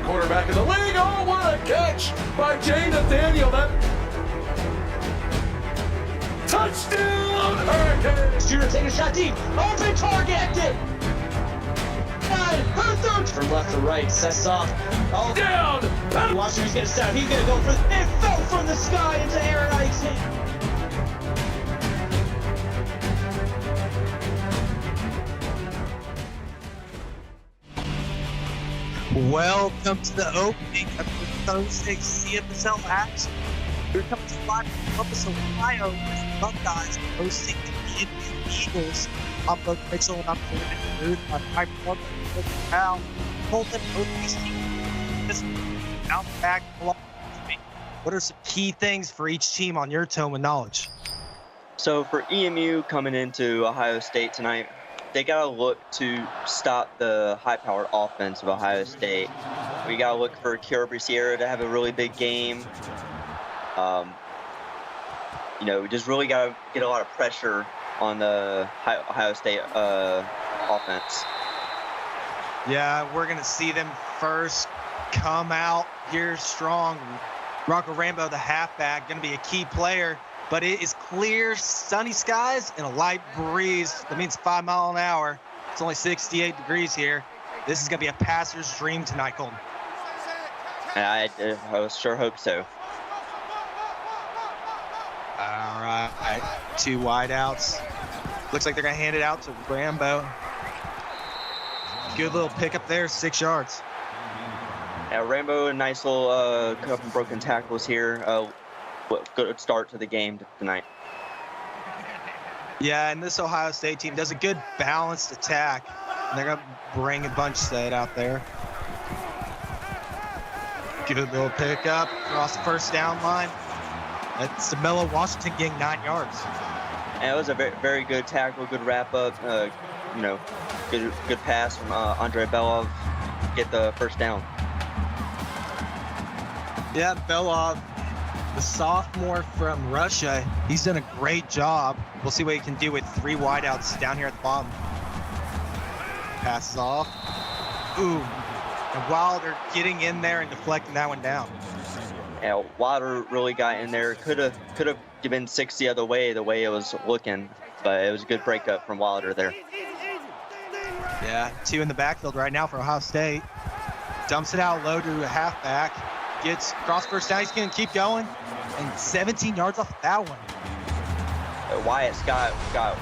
Quarterback in the league. Oh, what a catch by Jay Nathaniel. That touchdown, Hurricanes. Shooter taking a shot deep. Open target. From left to right, sets off. Oh, Down. Washington's gonna set up. He's gonna go for it. Fell from the sky into Aaron Ike's hand. Welcome to the opening of the Thursday CFSL action. We're coming to live from Columbus, Ohio, with the Buckeyes hosting the EMU Eagles. I'm Doug Mitchell, and I'm joined by my brother, Coach Powell. Colton, both these teams just out back along with me. What are some key things for each team on your tome of knowledge? So for EMU coming into Ohio State tonight, they got to look to stop the high-powered offense of Ohio State. We got to look for Kira Sierra to have a really big game. We just really got to get a lot of pressure on the Ohio State offense. Yeah, we're going to see them first come out here strong. Rocco Rambo, the halfback, going to be a key player. But it is clear, sunny skies, and a light breeze. That means 5 miles an hour. It's only 68 degrees here. This is going to be a passer's dream tonight, Colton. I sure hope so. All right, 2 wideouts. Looks like they're going to hand it out to Rambo. Good little pickup there, 6 yards. Yeah, Rambo, a nice little couple broken tackles here. Good start to the game tonight. Yeah, and this Ohio State team does a good balanced attack. And they're going to bring a bunch set out there. Good little pickup across the first down line. That's DeMello Washington getting 9 yards. And it was a very, very good tackle, good wrap up. You know, good pass from Andrei Belov. Get the first down. Yeah, Belov, the sophomore from Russia, he's done a great job. We'll see what he can do with 3 wideouts down here at the bottom. Passes off. Ooh, and Wilder getting in there and deflecting that one down. Yeah, Wilder really got in there. Could have been 6 the other way, the way it was looking, but it was a good breakup from Wilder there. Yeah, 2 in the backfield right now for Ohio State. Dumps it out low to a halfback. Gets cross first down. He's going to keep going. And 17 yards off that one. Wyatt Scott got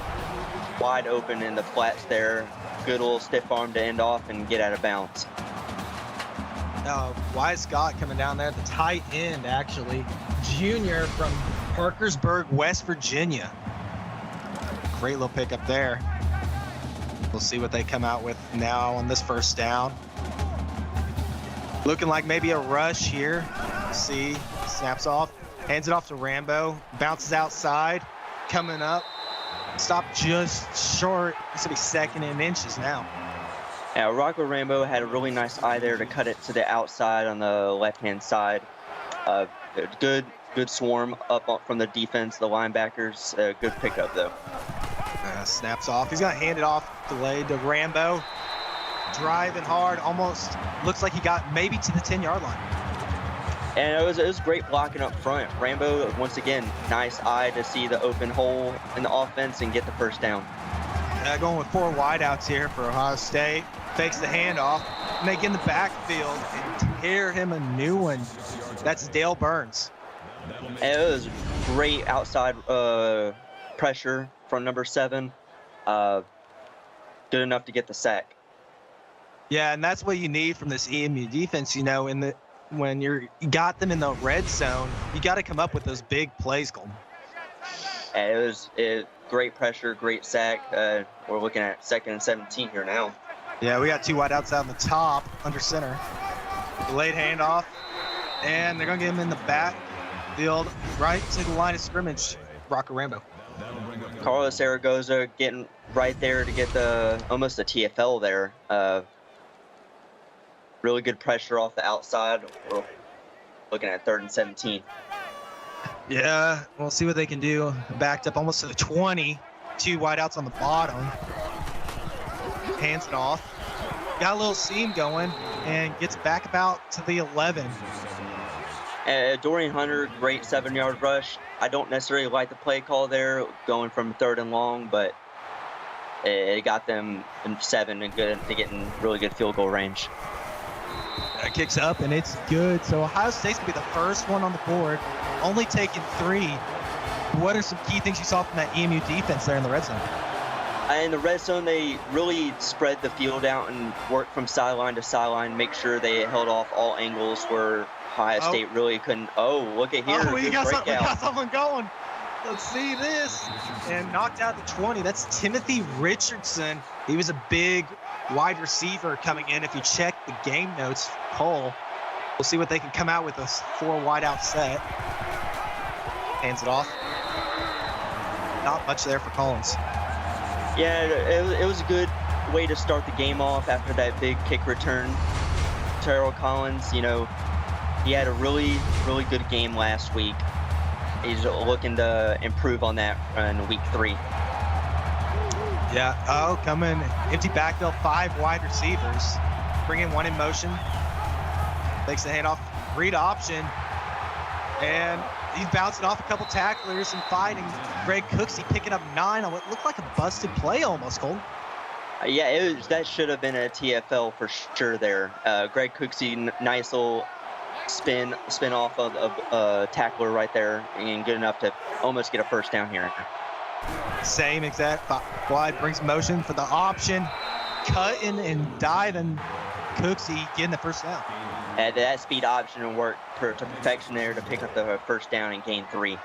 wide open in the flats there. Good little stiff arm to end off and get out of bounds. Wyatt Scott coming down there at the tight end, actually. Junior from Parkersburg, West Virginia. Great little pickup there. We'll see what they come out with now on this first down. Looking like maybe a rush here. See, snaps off, hands it off to Rambo, bounces outside, coming up, stopped just short. This will be 2nd and inches now. Yeah, Rocco Rambo had a really nice eye there to cut it to the outside on the left-hand side. Good swarm up from the defense, the linebackers. Good pickup though. Snaps off. He's gonna hand it off, delayed to Rambo. Driving hard, almost looks like he got maybe to the 10-yard line. And it was great blocking up front. Rambo, once again, nice eye to see the open hole in the offense and get the first down. Going with 4 wideouts here for Ohio State. Fakes the handoff, and they get in the backfield and tear him a new one. That's Dale Burns. And it was great outside pressure from number 7. Good enough to get the sack. Yeah, and that's what you need from this EMU defense. You know, when you got them in the red zone, you got to come up with those big plays, Colton. And it was great pressure, great sack. We're looking at 2nd and 17 here now. Yeah, we got 2 wideouts out on the top, under center. Delayed handoff, and they're going to get him in the backfield, right to the line of scrimmage. Rocco Rambo. Carlos Zaragoza getting right there to get almost a TFL there. Really good pressure off the outside. We're looking at 3rd and 17. Yeah, we'll see what they can do. Backed up almost to the 20. 2 wideouts on the bottom. Hands it off. Got a little seam going and gets back about to the 11. Dorian Hunter, great 7-yard rush. I don't necessarily like the play call there, going from 3rd and long, but it got them in 7 and good to get in really good field goal range. Kicks up and it's good. So Ohio State's gonna be the first one on the board, only taking 3. What are some key things you saw from that EMU defense there in the red zone? In the red zone, they really spread the field out and worked from sideline to sideline, make sure they held off all angles where Ohio State really couldn't. Oh, look at here. We got someone going. Let's see this. And knocked out the 20. That's Timothy Richardson. He was a big wide receiver coming in. If you check the game notes, Cole, we'll see what they can come out with, a 4 wideout set. Hands it off. Not much there for Collins. Yeah, it was a good way to start the game off after that big kick return. Terrell Collins, you know, he had a really, really good game last week. He's looking to improve on that in week 3. Yeah, coming empty backfield, 5 wide receivers. Bringing 1 in motion. Takes the handoff, read option. And he's bouncing off a couple tacklers and fighting. Greg Cooksey picking up 9 on what looked like a busted play almost, Cole. Yeah, that should have been a TFL for sure there. Greg Cooksey, nice little spin off of a tackler right there, and good enough to almost get a first down here. Same exact. Wide brings motion for the option. Cutting and diving. Cooksey getting the first down. And that speed option worked to perfection there to pick up the first down and gain 3.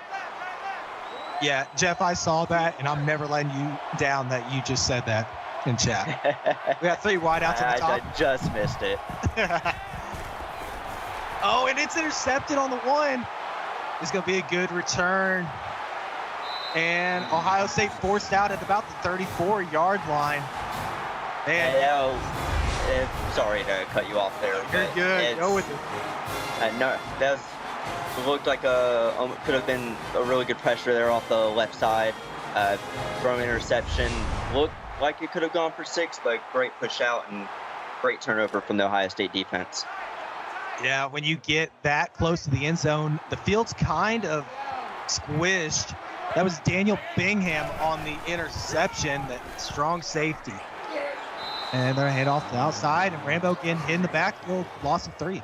Yeah, Jeff, I saw that, and I'm never letting you down that you just said that in chat. We got 3 wideouts at the top. I just missed it. Oh, and it's intercepted on the 1. It's going to be a good return. And Ohio State forced out at about the 34-yard line. And sorry to cut you off there. You're good. Go with it. No, looked like could have been a really good pressure there off the left side. Thrown interception. Looked like it could have gone for 6, but great push out and great turnover from the Ohio State defense. Yeah, when you get that close to the end zone, the field's kind of squished. That was Daniel Bingham on the interception, that strong safety. And they're head off the outside, and Rambo again hit in the backfield, loss of 3.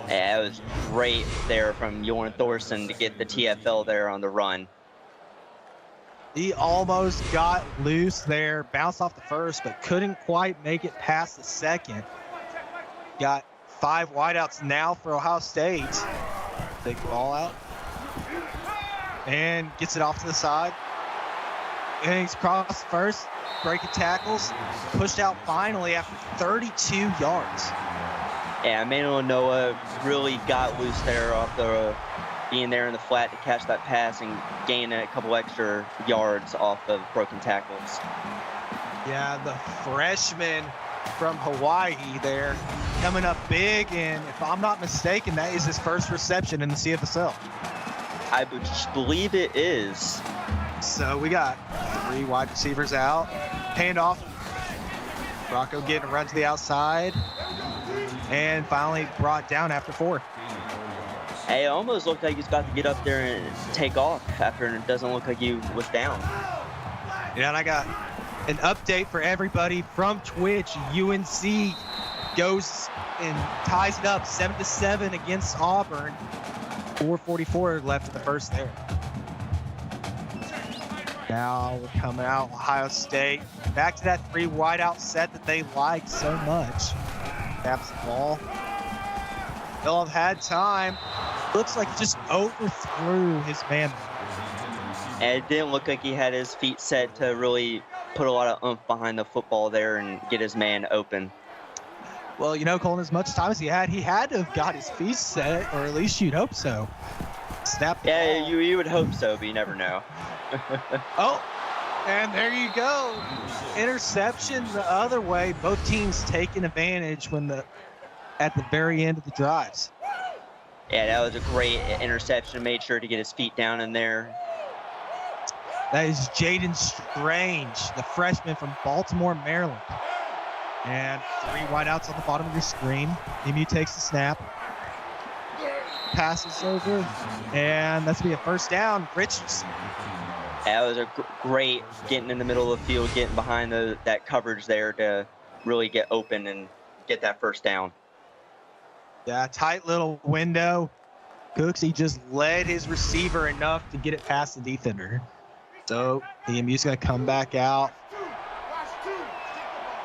Yeah, it was great there from Jorn Thorson to get the TFL there on the run. He almost got loose there, bounced off the first, but couldn't quite make it past the second. Got 5 wideouts now for Ohio State. Take the ball out. And gets it off to the side. And he's crossed first, breaking tackles, pushed out finally after 32 yards. Yeah, Emmanuel Noah really got loose there off the being there in the flat to catch that pass and gain a couple extra yards off of broken tackles. Yeah, the freshman from Hawaii there coming up big, and if I'm not mistaken, that is his first reception in the CFSL. I believe it is. So we got 3 wide receivers out. Handoff. Rocco getting a run to the outside. And finally brought down after 4. Hey, it almost looked like he's about to get up there and take off after it doesn't look like he was down. Yeah, and I got an update for everybody from Twitch. UNC goes and ties it up 7-7 against Auburn. 4:44 left in the first there. Now we're coming out, Ohio State. Back to that 3 wideout set that they like so much. Taps the ball. They'll have had time. Looks like he just overthrew his man. And it didn't look like he had his feet set to really put a lot of oomph behind the football there and get his man open. Well, you know, Colin, as much time as he had to have got his feet set, or at least you'd hope so. Snap the ball. You would hope so, but you never know. Oh, and there you go. Interception the other way. Both teams taking advantage at the very end of the drives. Yeah, that was a great interception. Made sure to get his feet down in there. That is Jaden Strange, the freshman from Baltimore, Maryland. And 3 wideouts on the bottom of your screen. EMU takes the snap. Passes over. And that's going to be a first down. Richardson. That was a great getting in the middle of the field, getting behind that coverage there to really get open and get that first down. Yeah, tight little window. Cooks, he just led his receiver enough to get it past the defender. So EMU's going to come back out.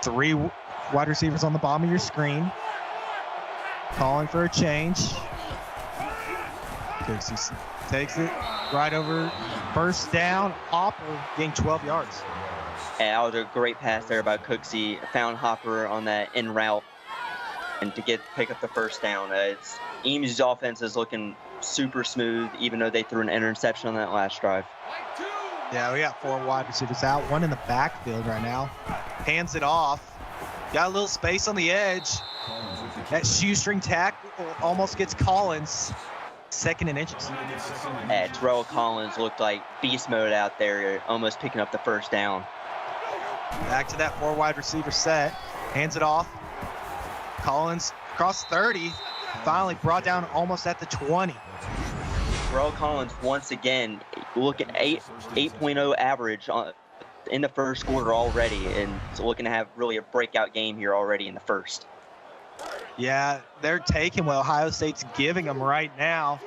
3 wide receivers on the bottom of your screen. Calling for a change. Cooks takes it right over. First down. Hopper getting 12 yards. And that was a great pass there by Cooksey. Found Hopper on that en route and to pick up the first down. EMU's offense is looking super smooth, even though they threw an interception on that last drive. Yeah, we got 4 wide receivers out, 1 in the backfield right now. Hands it off. Got a little space on the edge. That shoestring tackle almost gets Collins. 2nd and inches. Terrell Collins looked like beast mode out there, almost picking up the first down. Back to that 4 wide receiver set. Hands it off. Collins across 30. Finally brought down almost at the 20. Terrell Collins once again looking 8.0 average in the first quarter already, and looking to have really a breakout game here already in the first. Yeah, they're taking what Ohio State's giving them right now,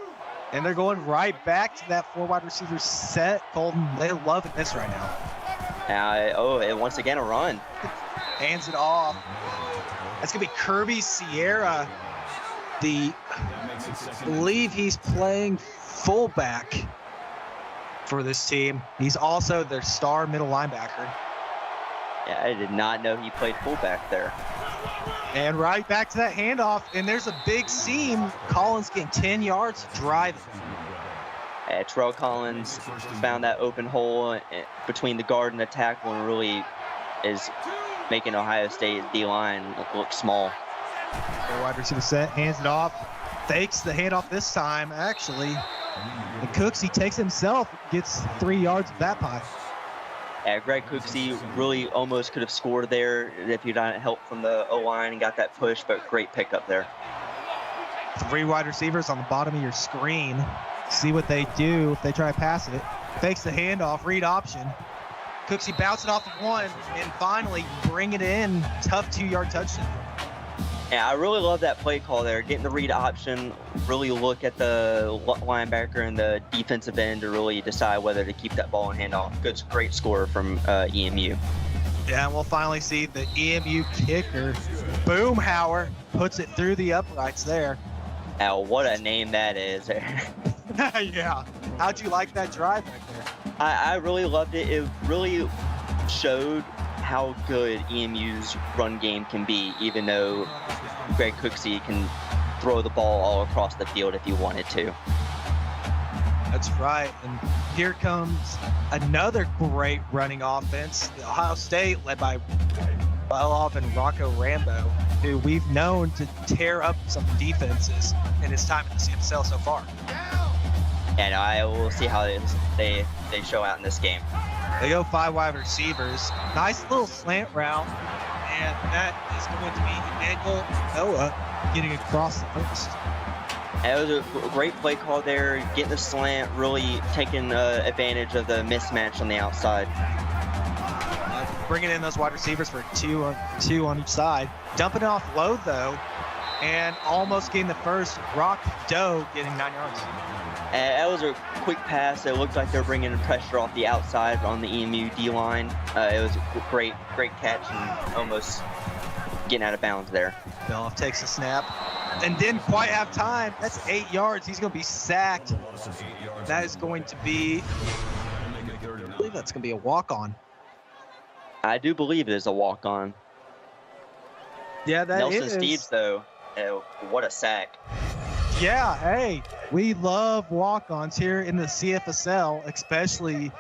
and they're going right back to that 4 wide receiver set. Colton, they're loving this right now. And once again a run. Hands it off. That's going to be Kirby Sierra. I believe he's playing fullback for this team. He's also their star middle linebacker. Yeah, I did not know he played fullback there. And right back to that handoff, and there's a big seam. Collins getting 10 yards driving. Terrell Collins found that open hole between the guard and the tackle and really is making Ohio State D-line look small. The wide receiver set, hands it off, fakes the handoff this time, actually. And Cooksey takes himself, gets 3 yards of that pie. Greg Cooksey really almost could have scored there if he'd gotten help from the O-line and got that push, but great pickup there. 3 wide receivers on the bottom of your screen. See what they do if they try to pass it. Fakes the handoff, read option. Cooksey bouncing off of one and finally bring it in. Tough 2-yard touchdown. Yeah, I really love that play call there. Getting the read option, really look at the linebacker and the defensive end to really decide whether to keep that ball in handoff. Good, great score from EMU. Yeah, and we'll finally see the EMU kicker, Boomhauer, puts it through the uprights there. Now, what a name that is. Yeah. How'd you like that drive right there? I really loved it. It really showed how good EMU's run game can be, even though Greg Cooksey can throw the ball all across the field if he wanted to. That's right. And here comes another great running offense. The Ohio State, led by Beloff and Rocco Rambo, who we've known to tear up some defenses in his time at the CFSL so far. And I will see how they show out in this game. They go 5 wide receivers. Nice little slant route. And that is going to be Emmanuel Noah getting across the first. And it was a great play call there, getting the slant, really taking advantage of the mismatch on the outside. Bringing in those wide receivers for 2 on each side. Dumping it off low, though, and almost getting the first. Rock Doe getting 9 yards. That was a quick pass. It looked like they were bringing pressure off the outside on the EMU D-line. It was a great catch and almost getting out of bounds there. Beloff takes the snap and didn't quite have time. That's 8 yards. He's going to be sacked. That is going to be, I believe that's going to be a walk-on. I do believe it is a walk-on. Yeah, that Nelson is. Steeves, though, what a sack. Yeah, hey, we love walk-ons here in the CFSL, especially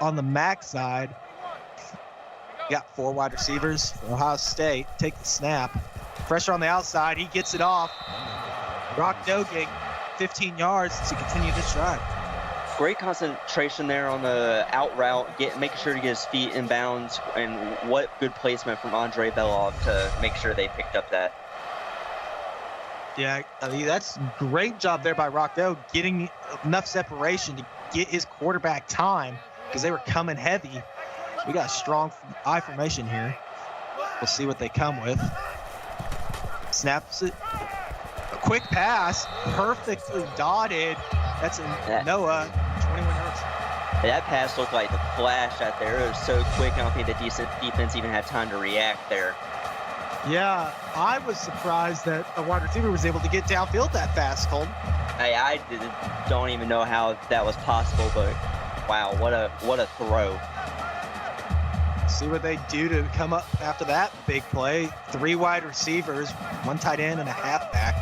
on the MAC side. We got 4 wide receivers for Ohio State. Take the snap. Pressure on the outside. He gets it off. Rock Doe getting 15 yards to continue this drive. Great concentration there on the out route, making sure to get his feet in bounds, and what good placement from Andre Beloff to make sure they picked up that. Yeah, I mean, that's a great job there by Rock Doe, getting enough separation to get his quarterback time because they were coming heavy. We got a strong I formation here. We'll see what they come with. Snaps it. A quick pass, perfectly dotted. That's a Noah, 21 yards. That pass looked like the flash out there. It was so quick. I don't think the defense even had time to react there. Yeah, I was surprised that a wide receiver was able to get downfield that fast, Colton. I don't even know how that was possible, but wow, what a throw. See what they do to come up after that big play. 3 wide receivers, 1 tight end and a halfback.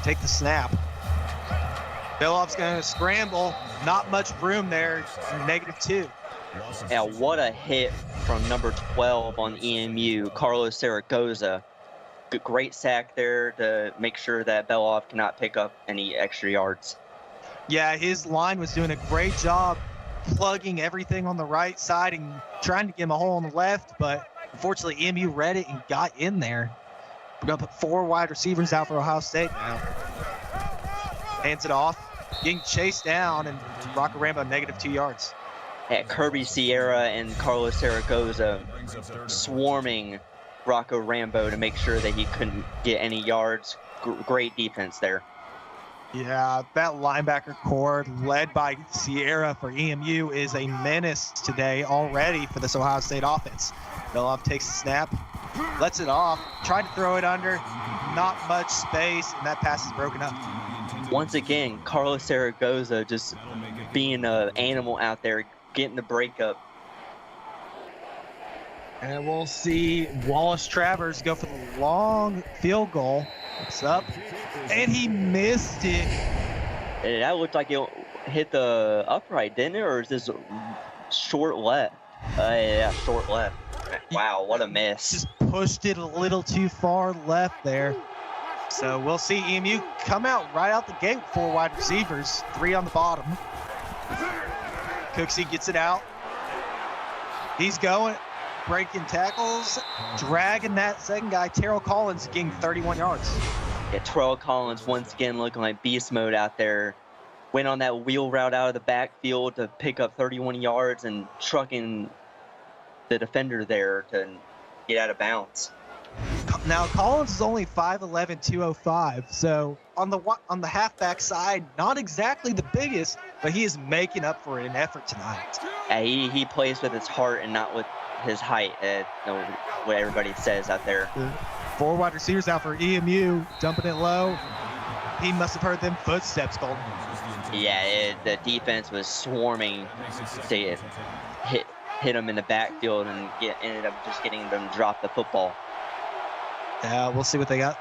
Take the snap. Beloff's going to scramble. Not much room there. -2. Yeah, what a hit from number 12 on EMU, Carlos Zaragoza. Great sack there to make sure that Beloff cannot pick up any extra yards. Yeah, his line was doing a great job plugging everything on the right side and trying to get him a hole on the left, but unfortunately EMU read it and got in there. We're going to put 4 wide receivers out for Ohio State now. Hands it off, getting chased down, and Rocco Rambo -2 yards. Yeah, Kirby Sierra and Carlos Zaragoza swarming Rocco Rambo to make sure that he couldn't get any yards. Great defense there. Yeah, that linebacker core led by Sierra for EMU is a menace today already for this Ohio State offense. Beloff takes the snap, lets it off, tried to throw it under, not much space, and that pass is broken up. Once again, Carlos Zaragoza just being an animal out there, getting the breakup. And we'll see Wallace Travers go for the long field goal. It's up, and he missed it. And that looked like hit the upright, didn't it? Or is this short left? Yeah, short left. Wow, what a miss. Just pushed it a little too far left there. So we'll see EMU come out right out the gate with 4 wide receivers, 3 on the bottom. Cooksey gets it out. He's going, breaking tackles, dragging that second guy, Terrell Collins, getting 31 yards. Yeah, Terrell Collins once again looking like beast mode out there. Went on that wheel route out of the backfield to pick up 31 yards and trucking the defender there to get out of bounds. Now Collins is only 5'11", 205. So on the halfback side, not exactly the biggest, but he is making up for it in effort tonight. Yeah, he plays with his heart and not with his height. What everybody says out there. 4 wide receivers out for EMU, dumping it low. He must have heard them footsteps, Golden. Yeah, the defense was swarming to hit him in the backfield and ended up just getting them to drop the football. Yeah, we'll see what they got.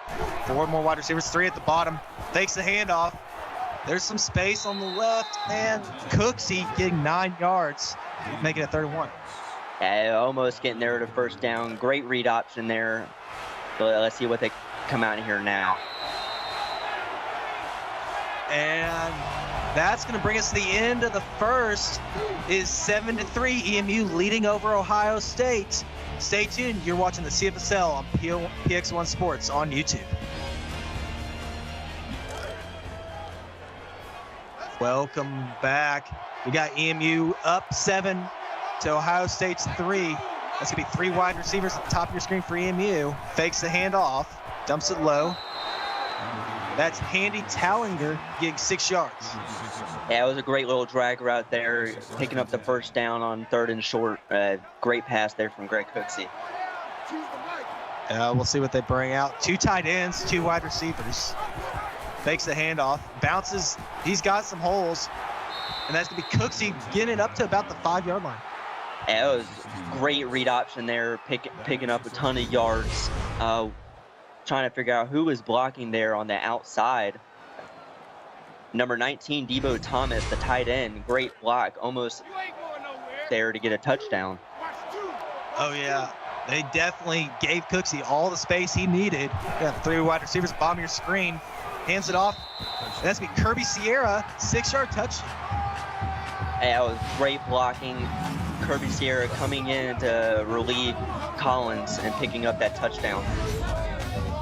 4 more wide receivers, 3 at the bottom. Fakes the handoff. There's some space on the left, and Cooksey getting 9 yards, making it 31. Yeah, almost getting there to first down. Great read option there. But let's see what they come out here now. And that's going to bring us to the end of the first. Is 7-3, EMU leading over Ohio State. Stay tuned. You're watching the CFSL on PX1 Sports on YouTube. Welcome back. We got EMU up 7 to Ohio State's 3. That's going to be 3 wide receivers at the top of your screen for EMU. Fakes the handoff, dumps it low. That's Handy Tallinger getting 6 yards. Yeah, it was a great little drag route there, picking up the first down on 3rd and short. Great pass there from Greg Cooksey. We'll see what they bring out. 2 tight ends, 2 wide receivers. Fakes the handoff, bounces. He's got some holes, and that's going to be Cooksey getting it up to about the 5-yard line. Yeah, it was great read option there, picking up a ton of yards. Trying to figure out who was blocking there on the outside. Number 19, Debo Thomas, the tight end. Great block, almost there to get a touchdown. Oh, yeah. They definitely gave Cooksey all the space he needed. Got 3 wide receivers, bottom of your screen. Hands it off. That's going to be Kirby Sierra, 6-yard touchdown. Yeah, it was great blocking. Kirby Sierra coming in to relieve Collins and picking up that touchdown.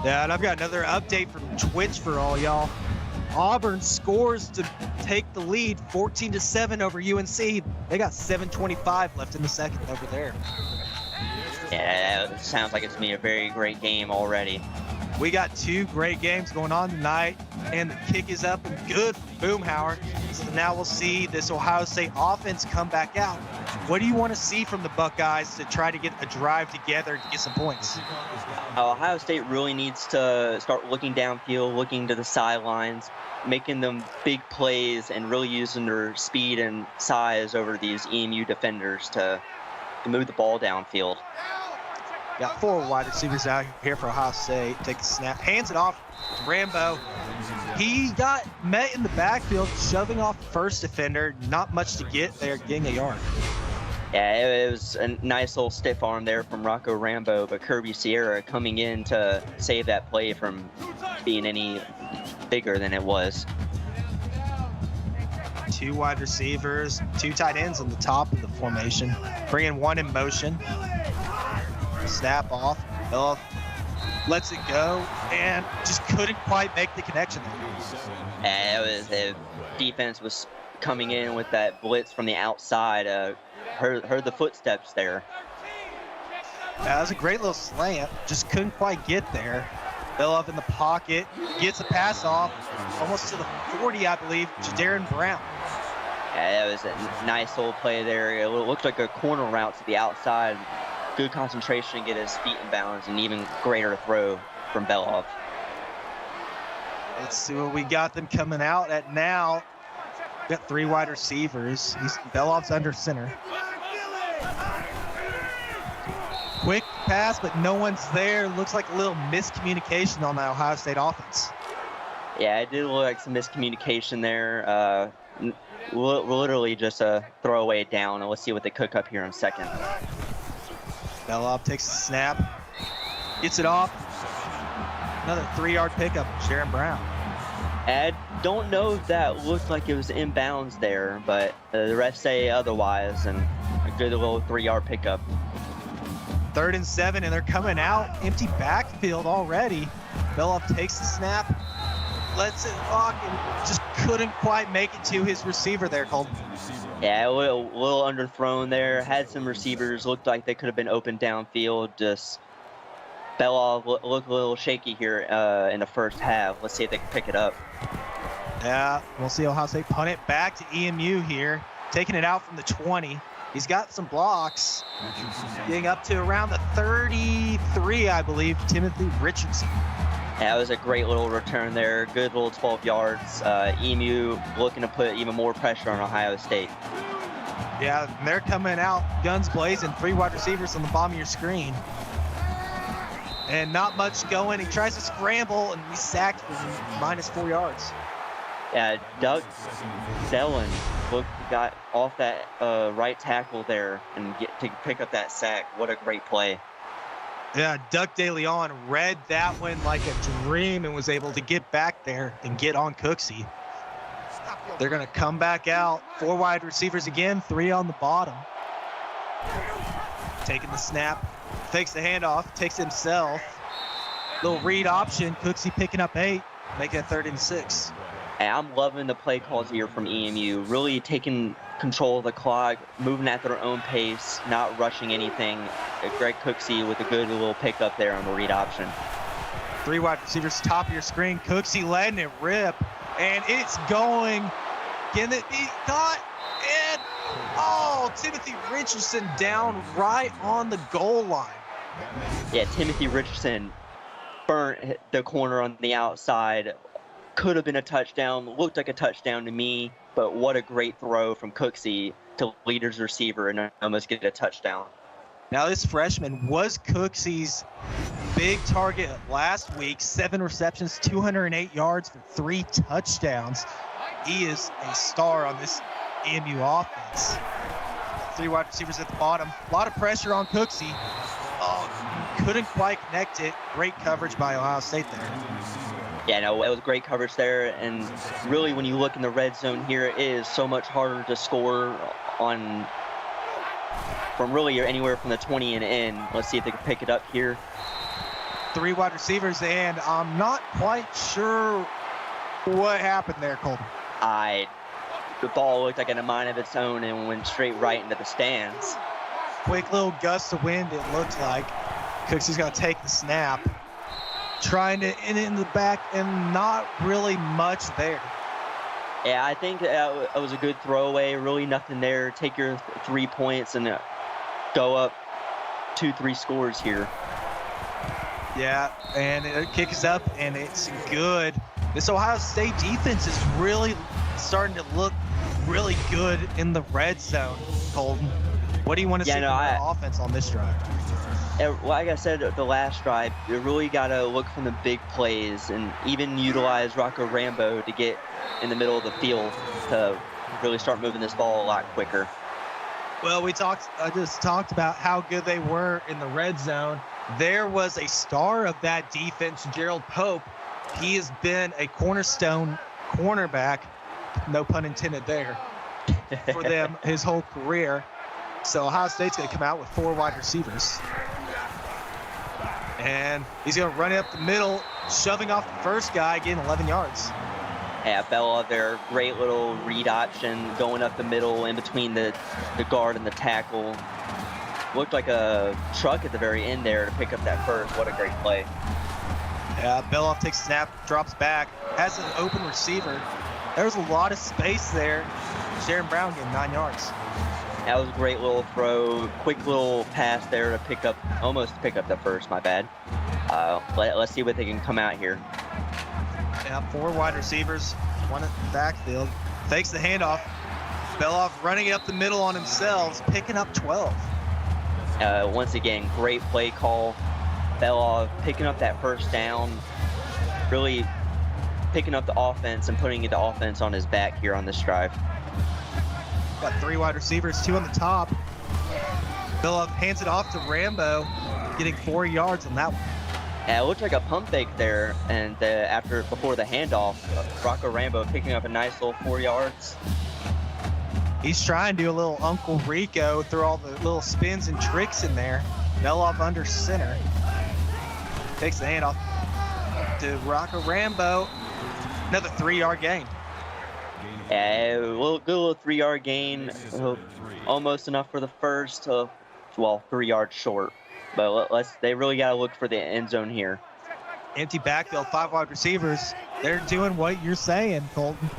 Yeah, and I've got another update from Twitch for all y'all. Auburn scores to take the lead 14-7 over UNC. They got 7:25 left in the second over there. Yeah, it sounds like it's going to be a very great game already. We got 2 great games going on tonight, and the kick is up and good for Boomhauer. So now we'll see this Ohio State offense come back out. What do you want to see from the Buckeyes to try to get a drive together to get some points? Ohio State really needs to start looking downfield, looking to the sidelines, making them big plays, and really using their speed and size over these EMU defenders to move the ball downfield. Got 4 wide receivers out here for Ohio State. Take the snap, hands it off to Rambo. He got met in the backfield, shoving off first defender. Not much to get there, getting a yard. Yeah, it was a nice little stiff arm there from Rocco Rambo, but Kirby Sierra coming in to save that play from being any bigger than it was. 2 wide receivers, 2 tight ends on the top of the formation. Bringing 1 in motion. Snap off. Bill lets it go and just couldn't quite make the connection there. And the defense was coming in with that blitz from the outside. Heard the footsteps there. That was a great little slant. Just couldn't quite get there. Bill up in the pocket. Gets a pass off. Almost to the 40, I believe. Jadarian Brown. Yeah, that was a nice little play there. It looked like a corner route to the outside. Good concentration to get his feet in balance, and even greater throw from Beloff. Let's see what we got them coming out at now. We got 3 wide receivers. Beloff's under center. Quick pass, but no one's there. Looks like a little miscommunication on the Ohio State offense. Yeah, it did look like some miscommunication there. literally just a throwaway down, and let's see what they cook up here in a second. Belov takes the snap, gets it off. Another 3-yard pickup, Sharon Brown. I don't know if that looked like it was inbounds there, but the refs say otherwise, and a good little 3-yard pickup. 3rd and 7, and they're coming out. Empty backfield already. Belov takes the snap, lets it walk, and just couldn't quite make it to his receiver there, Colton. Yeah, a little underthrown there. Had some receivers, looked like they could have been open downfield. Just Belov looked a little shaky here in the first half. Let's see if they can pick it up. Yeah, we'll see Ohio State punt it back to EMU here, taking it out from the 20. He's got some blocks, getting up to around the 33, I believe, Timothy Richardson. Yeah, it was a great little return there. Good little 12 yards. EMU looking to put even more pressure on Ohio State. Yeah, they're coming out, guns blazing, 3 wide receivers on the bottom of your screen. And not much going. He tries to scramble, and he's sacked for -4 yards. Yeah, Doug Dellen got off that right tackle there and to pick up that sack. What a great play. Yeah, Doug DeLeon read that one like a dream and was able to get back there and get on Cooksey. They're going to come back out. 4 wide receivers again, 3 on the bottom. Taking the snap, takes the handoff, takes himself. Little read option, Cooksey picking up 8, making it 3rd and 6. And I'm loving the play calls here from EMU. Really taking control of the clock, moving at their own pace, not rushing anything. Greg Cooksey with a good little pickup there on the read option. 3 wide receivers, top of your screen. Cooksey letting it rip, and it's going. Can it be caught? And Timothy Richardson down right on the goal line. Yeah, Timothy Richardson burnt the corner on the outside. Could have been a touchdown, looked like a touchdown to me, but what a great throw from Cooksey to lead his receiver and almost get a touchdown. Now this freshman was Cooksey's big target last week, 7 receptions, 208 yards for 3 touchdowns. He is a star on this EMU offense. 3 wide receivers at the bottom, a lot of pressure on Cooksey. Couldn't quite connect it. Great coverage by Ohio State there. Yeah, no, it was great coverage there, and really when you look in the red zone here, it is so much harder to score from really anywhere from the 20 and in. Let's see if they can pick it up here. 3 wide receivers, and I'm not quite sure what happened there, Colton. The ball looked like a mind of its own and went straight right into the stands. Quick little gust of wind, it looked like. Cooksey's going to take the snap. Trying to in the back, and not really much there. Yeah, I think it was a good throwaway. Really nothing there. Take your 3 points and go up 2-3 scores here. Yeah, and it kicks up, and it's good. This Ohio State defense is really starting to look really good in the red zone, Colton. What do you want to see from the offense on this drive? Like I said, the last drive, you really got to look from the big plays and even utilize Rocco Rambo to get in the middle of the field to really start moving this ball a lot quicker. Well, I just talked about how good they were in the red zone. There was a star of that defense, Gerald Pope. He has been a cornerstone cornerback, no pun intended there, for them his whole career. So Ohio State's going to come out with 4 wide receivers. And he's going to run it up the middle, shoving off the first guy, getting 11 yards. Yeah, Belov there, great little read option, going up the middle in between the guard and the tackle. Looked like a truck at the very end there to pick up that first. What a great play. Yeah, Belov takes a snap, drops back, has an open receiver. There was a lot of space there. Sharon Brown getting 9 yards. That was a great little throw, quick little pass there to almost pick up the first, my bad. Let's see what they can come out here. Yeah, 4 wide receivers, 1 at the backfield. Takes the handoff. Belov running it up the middle on himself, picking up 12. Once again, great play call. Belov picking up that first down. Really picking up the offense and putting the offense on his back here on this drive. Got 3 wide receivers, 2 on the top. Phillip hands it off to Rambo, getting 4 yards on that one. Yeah, it looked like a pump fake there, and before the handoff, Rocco Rambo picking up a nice little 4 yards. He's trying to do a little Uncle Rico, throw all the little spins and tricks in there. Fell off under center. Takes the handoff to Rocco Rambo. Another 3-yard gain. Yeah, good little 3-yard gain. Almost enough for the first. 3 yards short. But they really got to look for the end zone here. Empty backfield, 5 wide receivers. They're doing what you're saying, Colton.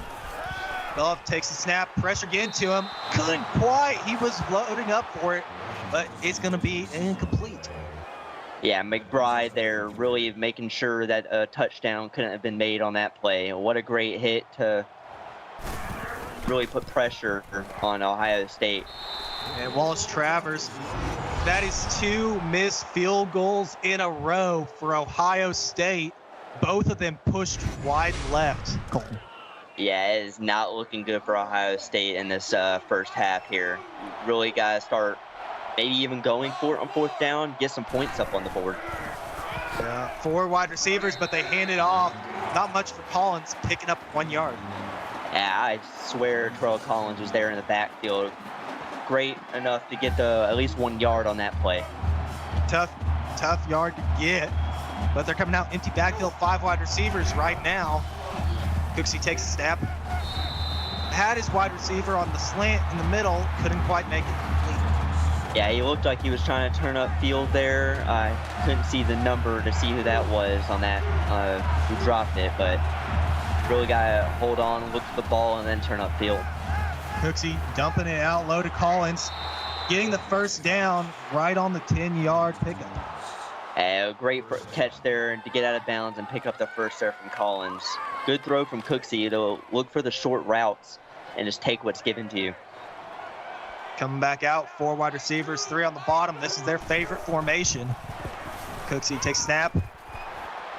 Phillip takes the snap, pressure get into him. Couldn't quite. He was loading up for it, but it's going to be incomplete. Yeah, McBride there really making sure that a touchdown couldn't have been made on that play. What a great hit to really put pressure on Ohio State. And Wallace Travers, that is 2 missed field goals in a row for Ohio State. Both of them pushed wide left, Colton. Yeah, it is not looking good for Ohio State in this first half here. You really got to start maybe even going for it on 4th down, get some points up on the board. 4 wide receivers, but they hand it off. Not much for Collins, picking up 1 yard. Yeah, I swear Terrell Collins was there in the backfield. Great enough to get at least 1 yard on that play. Tough yard to get, but they're coming out empty backfield, 5 wide receivers right now. Cooksey takes a snap. Had his wide receiver on the slant in the middle, couldn't quite make it complete. Yeah, he looked like he was trying to turn up field there. I couldn't see the number to see who that was on that, who dropped it, but really got to hold on, look at the ball, and then turn up field. Cooksey dumping it out low to Collins, getting the first down right on the 10-yard pickup. A great catch there to get out of bounds and pick up the first there from Collins. Good throw from Cooksey to look for the short routes and just take what's given to you. Coming back out, 4 wide receivers, 3 on the bottom. This is their favorite formation. Cooksey takes snap,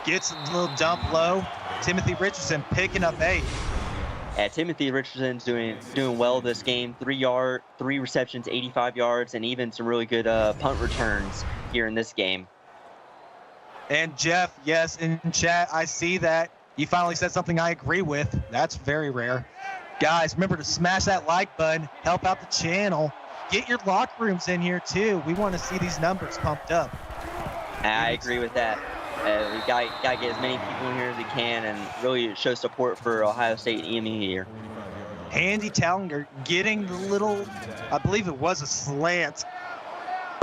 gets a little dump low. Timothy Richardson picking up 8. Yeah, Timothy Richardson's doing well this game. 3 receptions, 85 yards, and even some really good punt returns here in this game. And Jeff, yes, in chat, I see that. You finally said something I agree with. That's very rare. Guys, remember to smash that like button. Help out the channel. Get your locker rooms in here, too. We want to see these numbers pumped up. I agree with that. We got to get as many people in here as we can and really show support for Ohio State and EMU here. Andy Tallinger getting the little, I believe it was a slant,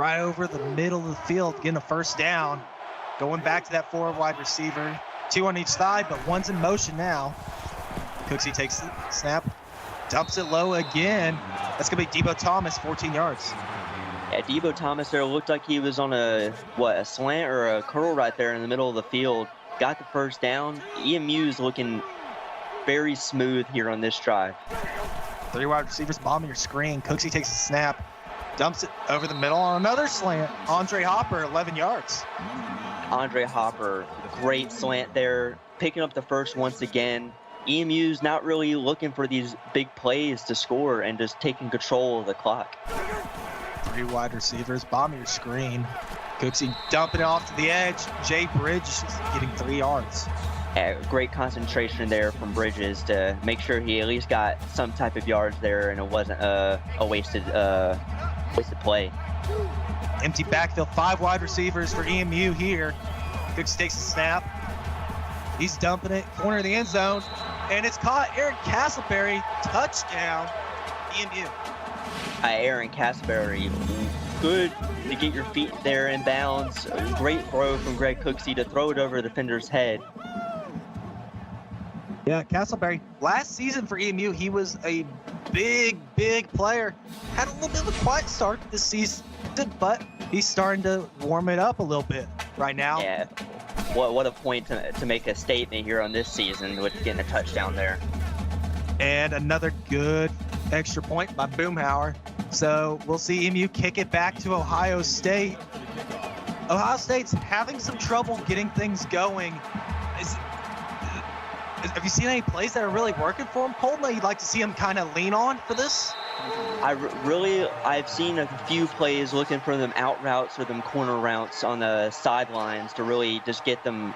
right over the middle of the field, getting a first down. Going back to that 4 wide receiver. 2 on each side, but 1's in motion now. Cooksey takes the snap, dumps it low again. That's going to be Debo Thomas, 14 yards. Yeah, Debo Thomas there looked like he was on a slant or a curl right there in the middle of the field. Got the first down. EMU's looking very smooth here on this drive. 3 wide receivers bombing your screen. Cooksey takes a snap, dumps it over the middle on another slant. Andre Hopper, 11 yards. Andre Hopper, great slant there, picking up the first once again. EMU's not really looking for these big plays to score and just taking control of the clock. 3 wide receivers, bombing your screen. Cooksey dumping it off to the edge. Jay Bridge getting 3 yards. Yeah, great concentration there from Bridges to make sure he at least got some type of yards there and it wasn't a wasted play. Empty backfield, 5 wide receivers for EMU here. Cooksey takes a snap. He's dumping it, corner of the end zone, and it's caught. Aaron Castleberry, touchdown, EMU. Aaron Castleberry, good to get your feet there in bounds. A great throw from Greg Cooksey to throw it over the defender's head. Yeah, Castleberry, last season for EMU, he was a big player. Had a little bit of a quiet start this season, but he's starting to warm it up a little bit right now. Yeah, what a point to make a statement here on this season with getting a touchdown there. And another good extra point by Boomhauer. So we'll see EMU kick it back to Ohio State. Ohio State's having some trouble getting things going. Have you seen any plays that are really working for him, Colton, you'd like to see him kind of lean on for this? I've seen a few plays looking for them out routes or them corner routes on the sidelines to really just get them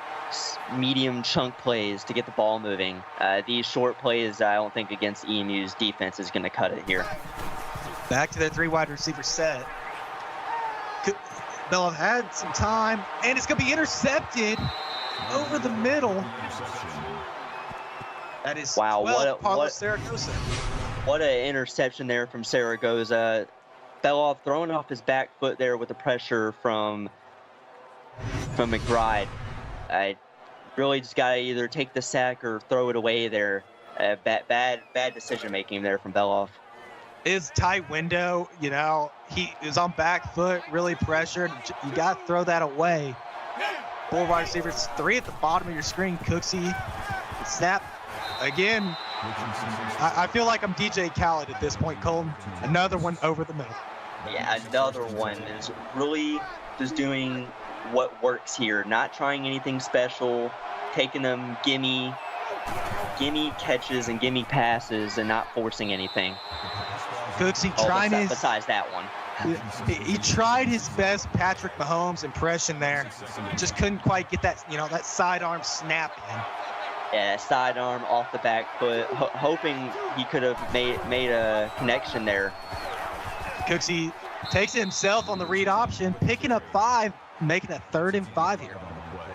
medium chunk plays to get the ball moving. These short plays, I don't think against EMU's defense is going to cut it here. Back to their 3 wide receiver set. They'll have had some time, and it's going to be intercepted over the middle. That is wow. Zaragoza. What an interception there from Zaragoza. Beloff throwing off his back foot there with the pressure from McBride. I really just got to either take the sack or throw it away there. Bad decision making there from Beloff. His tight window, you know, he is on back foot, really pressured. You got to throw that away. 4 wide receivers, 3 at the bottom of your screen. Cooksey, snap again. I feel like I'm DJ Khaled at this point, Colton. Another one over the middle. Yeah, another one is really just doing what works here, not trying anything special, taking them gimme catches and gimme passes and not forcing anything. Cooksey besides that one. He tried his best Patrick Mahomes impression there. Just couldn't quite get that, you know, that sidearm snap in. Yeah, sidearm off the back foot, hoping he could have made a connection there. Cooksey takes it himself on the read option, picking up 5, making a 3rd and 5 here.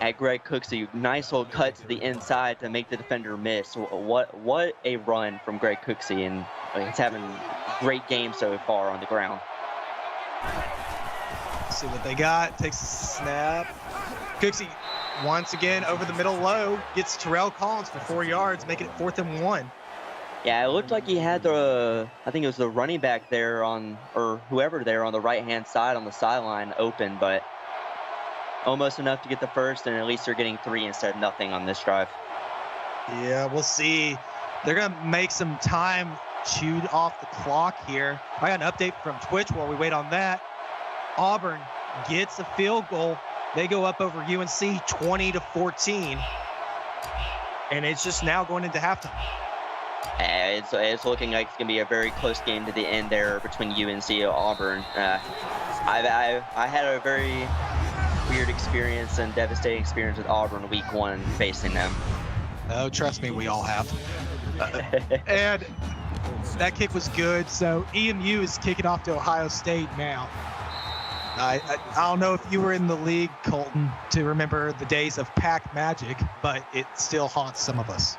At Greg Cooksey, nice little cut to the inside to make the defender miss. What a run from Greg Cooksey, and he's having a great game so far on the ground. See what they got. Takes the snap. Cooksey once again over the middle low, gets Terrell Collins for 4 yards, making it 4th and 1. Yeah, it looked like he had I think it was the running back there or whoever there on the right-hand side on the sideline open, but almost enough to get the first, and at least they're getting 3 instead of nothing on this drive. Yeah, we'll see. They're going to make some time chewed off the clock here. I got an update from Twitch while we wait on that. Auburn gets a field goal. They go up over UNC 20-14. And it's just now going into halftime. It's looking like it's going to be a very close game to the end there between UNC and Auburn. I had a very weird experience and devastating experience with Auburn week 1 facing them. Oh, trust me, we all have. And that kick was good. So EMU is kicking off to Ohio State now. I don't know if you were in the league, Colton, to remember the days of Pack Magic, but it still haunts some of us.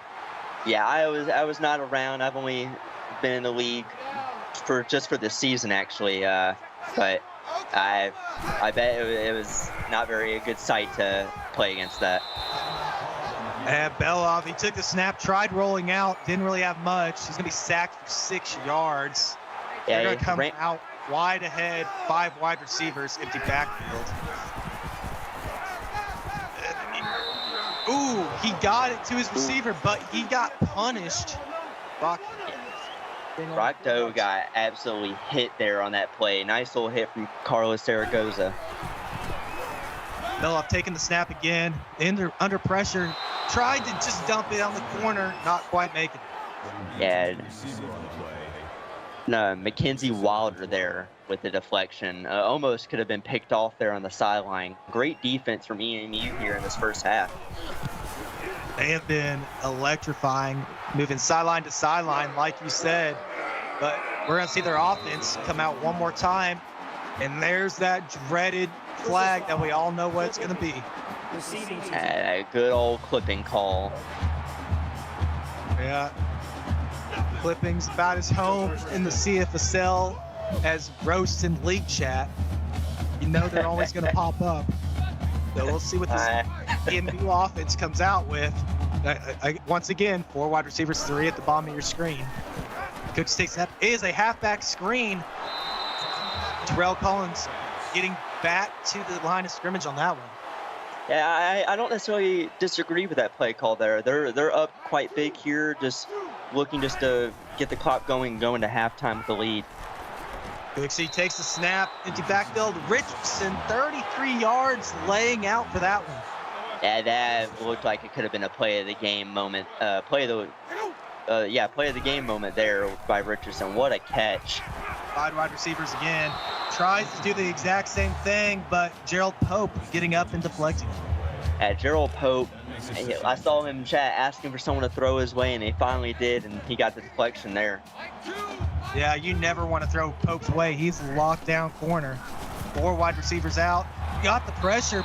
Yeah, I was not around. I've only been in the league for this season actually, but I bet it was not very a good sight to play against that. And Beloff, he took the snap, tried rolling out, didn't really have much. He's gonna be sacked for 6 yards. Yeah, they're gonna come out wide ahead, 5 wide receivers, empty backfield. Ooh, he got it to his receiver, but he got punished. Brock Doe got absolutely hit there on that play. Nice little hit from Carlos Zaragoza. Beloff taking the snap again, under pressure, tried to just dump it on the corner, not quite making it. Yeah. No, Mackenzie Wilder there with the deflection. Almost could have been picked off there on the sideline. Great defense from EMU here in this first half. They have been electrifying, moving sideline to sideline, like you said. But we're going to see their offense come out one more time. And there's that dreaded flag that we all know what it's going to be. A good old clipping call. Yeah. Clipping's about as home in the CFSL as roast and league chat. You know they're always going to pop up. So we'll see what this EMU offense comes out with. Once again, 4 wide receivers, 3 at the bottom of your screen. Cook takes that. It is a halfback screen. Terrell Collins getting back to the line of scrimmage on that one. Yeah, I don't necessarily disagree with that play call there. They're up quite big here, just looking just to get the clock going to halftime with the lead. Cooksey takes the snap, empty backfield. Richardson, 33 yards, laying out for that one. Yeah, that looked like it could have been a play of the game moment. Play of the game moment there by Richardson. What a catch! 5 wide receivers again. Tries to do the exact same thing, but Gerald Pope getting up and deflecting. Gerald Pope, I saw him in chat asking for someone to throw his way, and he finally did, and he got the deflection there. Yeah, you never want to throw Pope's way. He's locked down corner. 4 wide receivers out. Got the pressure.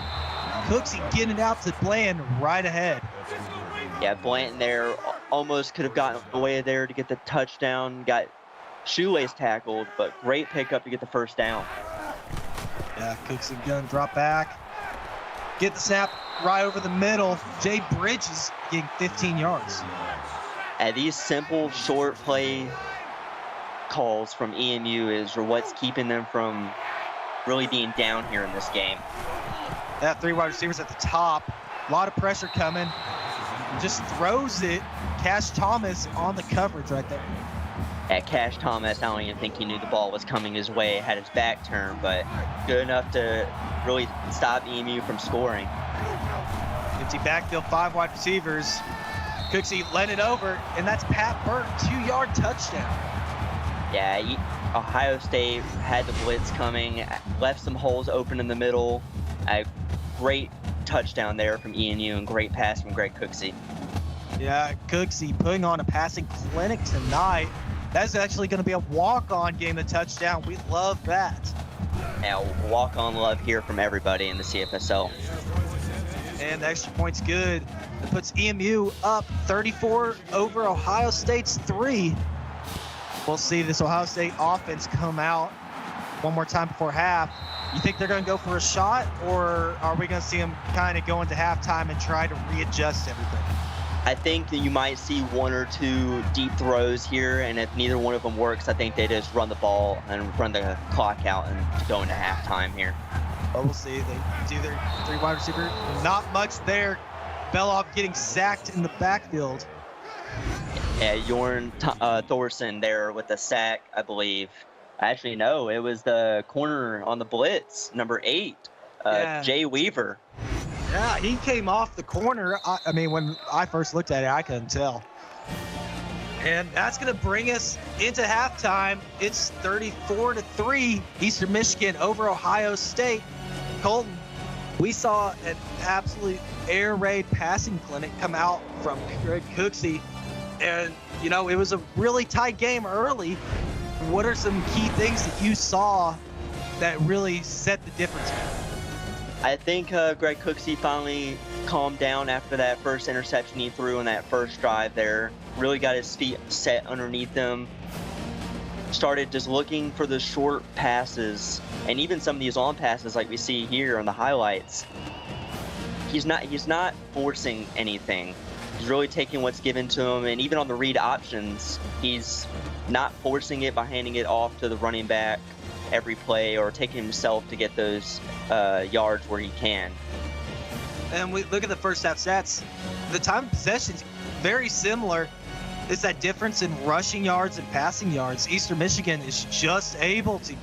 Cooksey getting it out to Bland right ahead. Yeah, Blanton there almost could have gotten away there to get the touchdown. Got shoelace tackled, but great pickup to get the first down. Yeah, Cooksey gonna drop back. Get the snap right over the middle. Jay Bridges getting 15 yards. These simple short play calls from EMU is what's keeping them from really being down here in this game. That 3 wide receivers at the top. A lot of pressure coming. Just throws it. Cash Thomas on the coverage right there. At Cash Thomas, I don't even think he knew the ball was coming his way, had his back turned, but good enough to really stop EMU from scoring. Empty backfield, 5 wide receivers. Cooksey led it over, and that's Pat Burke, 2-yard touchdown. Yeah, Ohio State had the blitz coming, left some holes open in the middle. A great touchdown there from EMU and great pass from Greg Cooksey. Yeah, Cooksey putting on a passing clinic tonight. That's actually going to be a walk-on game, the touchdown. We love that. Yeah, walk-on love here from everybody in the CFSL. And the extra point's good. It puts EMU up 34 over Ohio State's 3. We'll see this Ohio State offense come out one more time before half. You think they're going to go for a shot, or are we going to see them kind of go into halftime and try to readjust everything? I think that you might see 1 or 2 deep throws here, and if neither one of them works, I think they just run the ball and run the clock out and go into halftime here. Well, we'll see. They do their 3 wide receiver. Not much there. Beloff getting sacked in the backfield. Yeah, Jorn Thorson there with the sack, I believe. Actually, no, it was the corner on the blitz, number 8, Jay Weaver. Yeah, he came off the corner. I mean, when I first looked at it, I couldn't tell. And that's going to bring us into halftime. It's 34-3, Eastern Michigan over Ohio State. Colton, we saw an absolute air raid passing clinic come out from Greg Cooksey. And, you know, it was a really tight game early. What are some key things that you saw that really set the difference? I think Greg Cooksey finally calmed down after that first interception he threw in that first drive there. Really got his feet set underneath him. Started just looking for the short passes, and even some of these long passes like we see here on the highlights. He's not forcing anything. He's really taking what's given to him, and even on the read options, he's not forcing it by handing it off to the running back every play or taking himself to get those yards where he can. And we look at the first half stats. The time of possession's very similar. It's that difference in rushing yards and passing yards. Eastern Michigan is just able to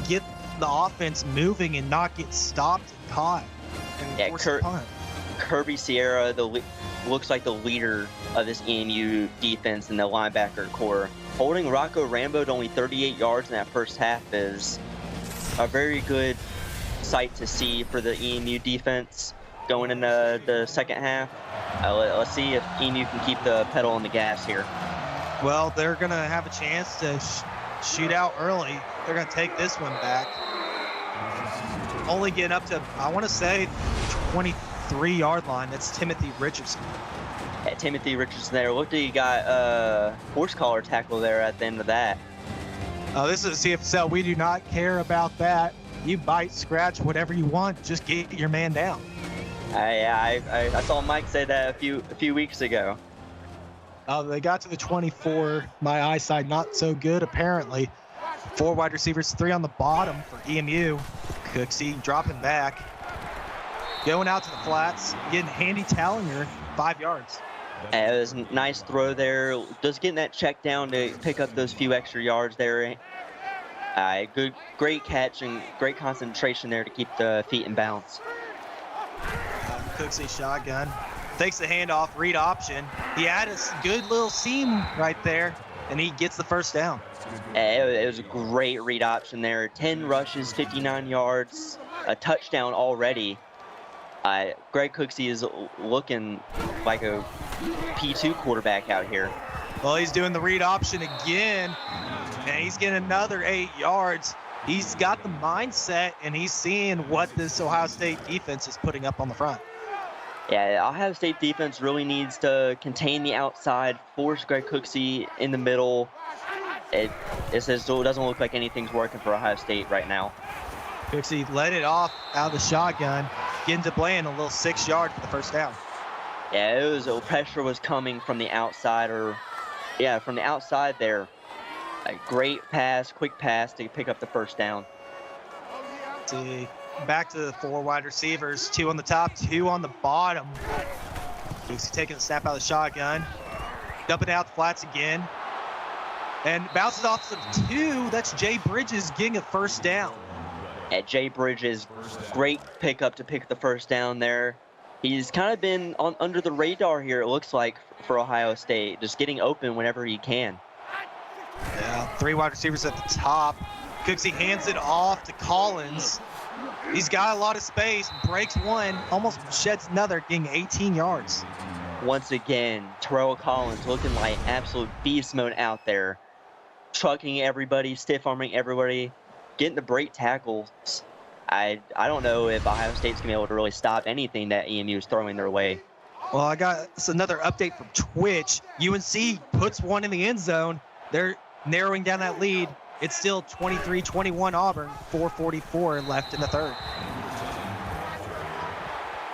get the offense moving and not get stopped and caught. And force a punt. Kirby Sierra looks like the leader of this EMU defense in the linebacker core. Holding Rocco Rambo to only 38 yards in that first half is a very good sight to see for the EMU defense going into the second half. Let's see if EMU can keep the pedal on the gas here. Well, they're going to have a chance to shoot out early. They're going to take this one back. Only getting up to, I want to say, 23-yard line. That's Timothy Richardson. Yeah, Timothy Richardson there. Looked like he got a horse collar tackle there at the end of that. Oh, this is a CFSL. We do not care about that. You bite, scratch, whatever you want. Just get your man down. I saw Mike say that a few weeks ago. They got to the 24. My eyesight not so good, apparently. 4 wide receivers, 3 on the bottom for EMU. Cooksey dropping back. Going out to the flats, getting Handy Tallinger 5 yards. It was a nice throw there. Just getting that check down to pick up those few extra yards there. Great catch and great concentration there to keep the feet in bounds. Cooksey shotgun. Takes the handoff, read option. He had a good little seam right there, and he gets the first down. It was a great read option there. 10 rushes, 59 yards, a touchdown already. Greg Cooksey is looking like a P2 quarterback out here. Well, he's doing the read option again, and he's getting another 8 yards. He's got the mindset, and he's seeing what this Ohio State defense is putting up on the front. Yeah, Ohio State defense really needs to contain the outside, force Greg Cooksey in the middle. It doesn't look like anything's working for Ohio State right now. Cooksey let it off out of the shotgun, getting to Bland a little 6 yard for the first down. Yeah, pressure was coming from the outside, from the outside there. A great pass, quick pass to pick up the first down. See, back to the 4 wide receivers, 2 on the top, 2 on the bottom. Cooksey taking the snap out of the shotgun, dumping out the flats again, and bounces off some 2. That's Jay Bridges getting a first down. At Jay Bridges, great pickup to pick the first down there. He's kind of been under the radar here, it looks like, for Ohio State, just getting open whenever he can. Yeah, 3 wide receivers at the top. Cooksey hands it off to Collins. He's got a lot of space, breaks one, almost sheds another, getting 18 yards. Once again, Terrell Collins looking like absolute beast mode out there. Trucking everybody, stiff-arming everybody, getting the break tackles. I don't know if Ohio State's going to be able to really stop anything that EMU is throwing their way. Well, I got another update from Twitch. UNC puts one in the end zone. They're narrowing down that lead. It's still 23-21 Auburn, 4:44 left in the third.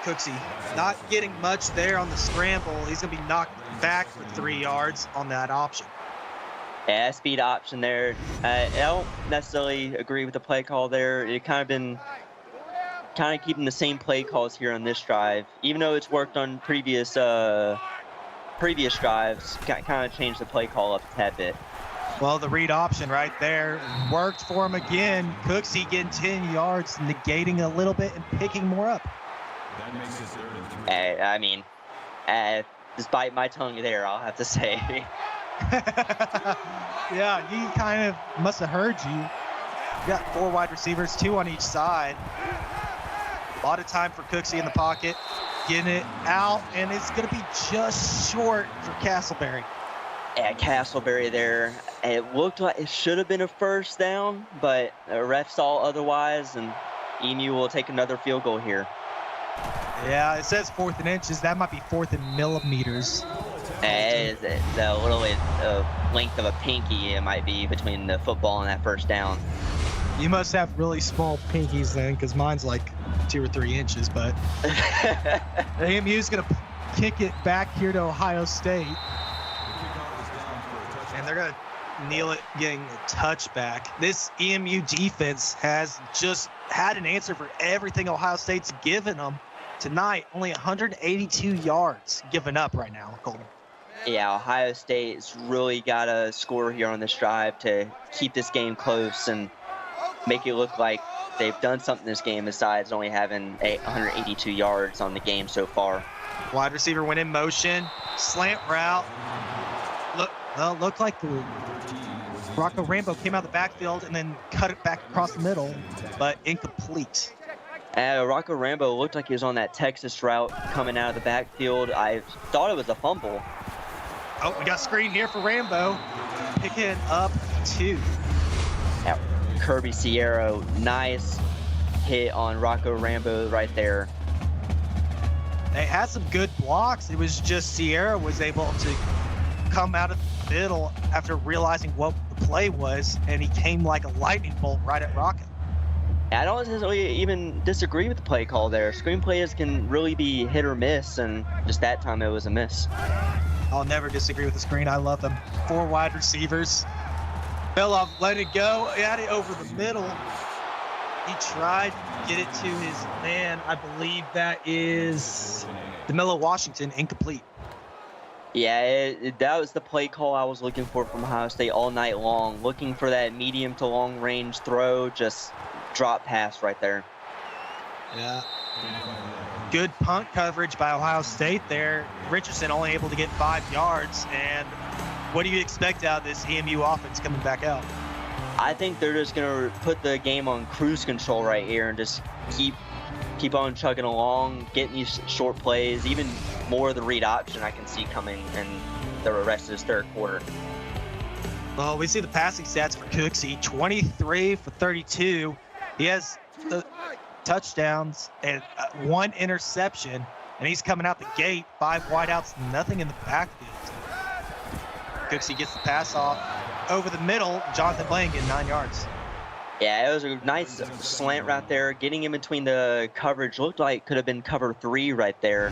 Cooksey not getting much there on the scramble. He's going to be knocked back for 3 yards on that option. Yeah, speed option there. I don't necessarily agree with the play call there. It kind of keeping the same play calls here on this drive, even though it's worked on previous drives. Kind of changed the play call up a tad bit. Well, the read option right there worked for him again. Cooksey getting 10 yards, negating a little bit and picking more up. I mean, just bite my tongue there, I'll have to say. Yeah, he kind of must have heard you. You got 4 wide receivers, 2 on each side. A lot of time for Cooksey in the pocket, getting it out, and it's going to be just short for Castleberry. Yeah, Castleberry there. It looked like it should have been a first down, but the ref saw otherwise, and EMU will take another field goal here. Yeah, it says 4th and inches. That might be 4th in millimeters. It's a little length of a pinky it might be between the football and that first down. You must have really small pinkies then, because mine's like 2 or 3 inches, but AMU's going to kick it back here to Ohio State. And they're going to kneel it, getting a touchback. This EMU defense has just had an answer for everything Ohio State's given them. Tonight, only 182 yards given up right now, Colton. Yeah, Ohio State's really got to score here on this drive to keep this game close and make it look like they've done something this game besides only having 182 yards on the game so far. Wide receiver went in motion, slant route. Looked like the Rocco Rambo came out of the backfield and then cut it back across the middle, but incomplete. Rocco Rambo looked like he was on that Texas route coming out of the backfield. I thought it was a fumble. Oh, we got a screen here for Rambo. Picking up 2. Kirby Sierra, nice hit on Rocco Rambo right there. They had some good blocks. It was just Sierra was able to come out of the middle after realizing what the play was, and he came like a lightning bolt right at Rocco. I don't necessarily even disagree with the play call there. Screenplays can really be hit or miss, and just that time it was a miss. I'll never disagree with the screen. I love them. 4 wide receivers. Beloff let it go. He had it over the middle. He tried to get it to his man. I believe that is DeMello Washington, incomplete. Yeah, that was the play call I was looking for from Ohio State all night long. Looking for that medium to long range throw, just drop pass right there. Yeah. good punt coverage by Ohio State there. Richardson only able to get 5 yards. And what do you expect out of this EMU offense coming back out? I think they're just going to put the game on cruise control right here and just keep on chugging along, getting these short plays, even more of the read option I can see coming in the rest of this third quarter. Well, we see the passing stats for Cooksey, 23 for 32. He has the touchdowns and 1 interception, and he's coming out the gate, 5 wideouts, nothing in the backfield. Cooksey gets the pass off over the middle. Jonathan Blaine getting 9 yards. Yeah, it was a nice slant right there. Getting in between the coverage looked like could have been cover 3 right there.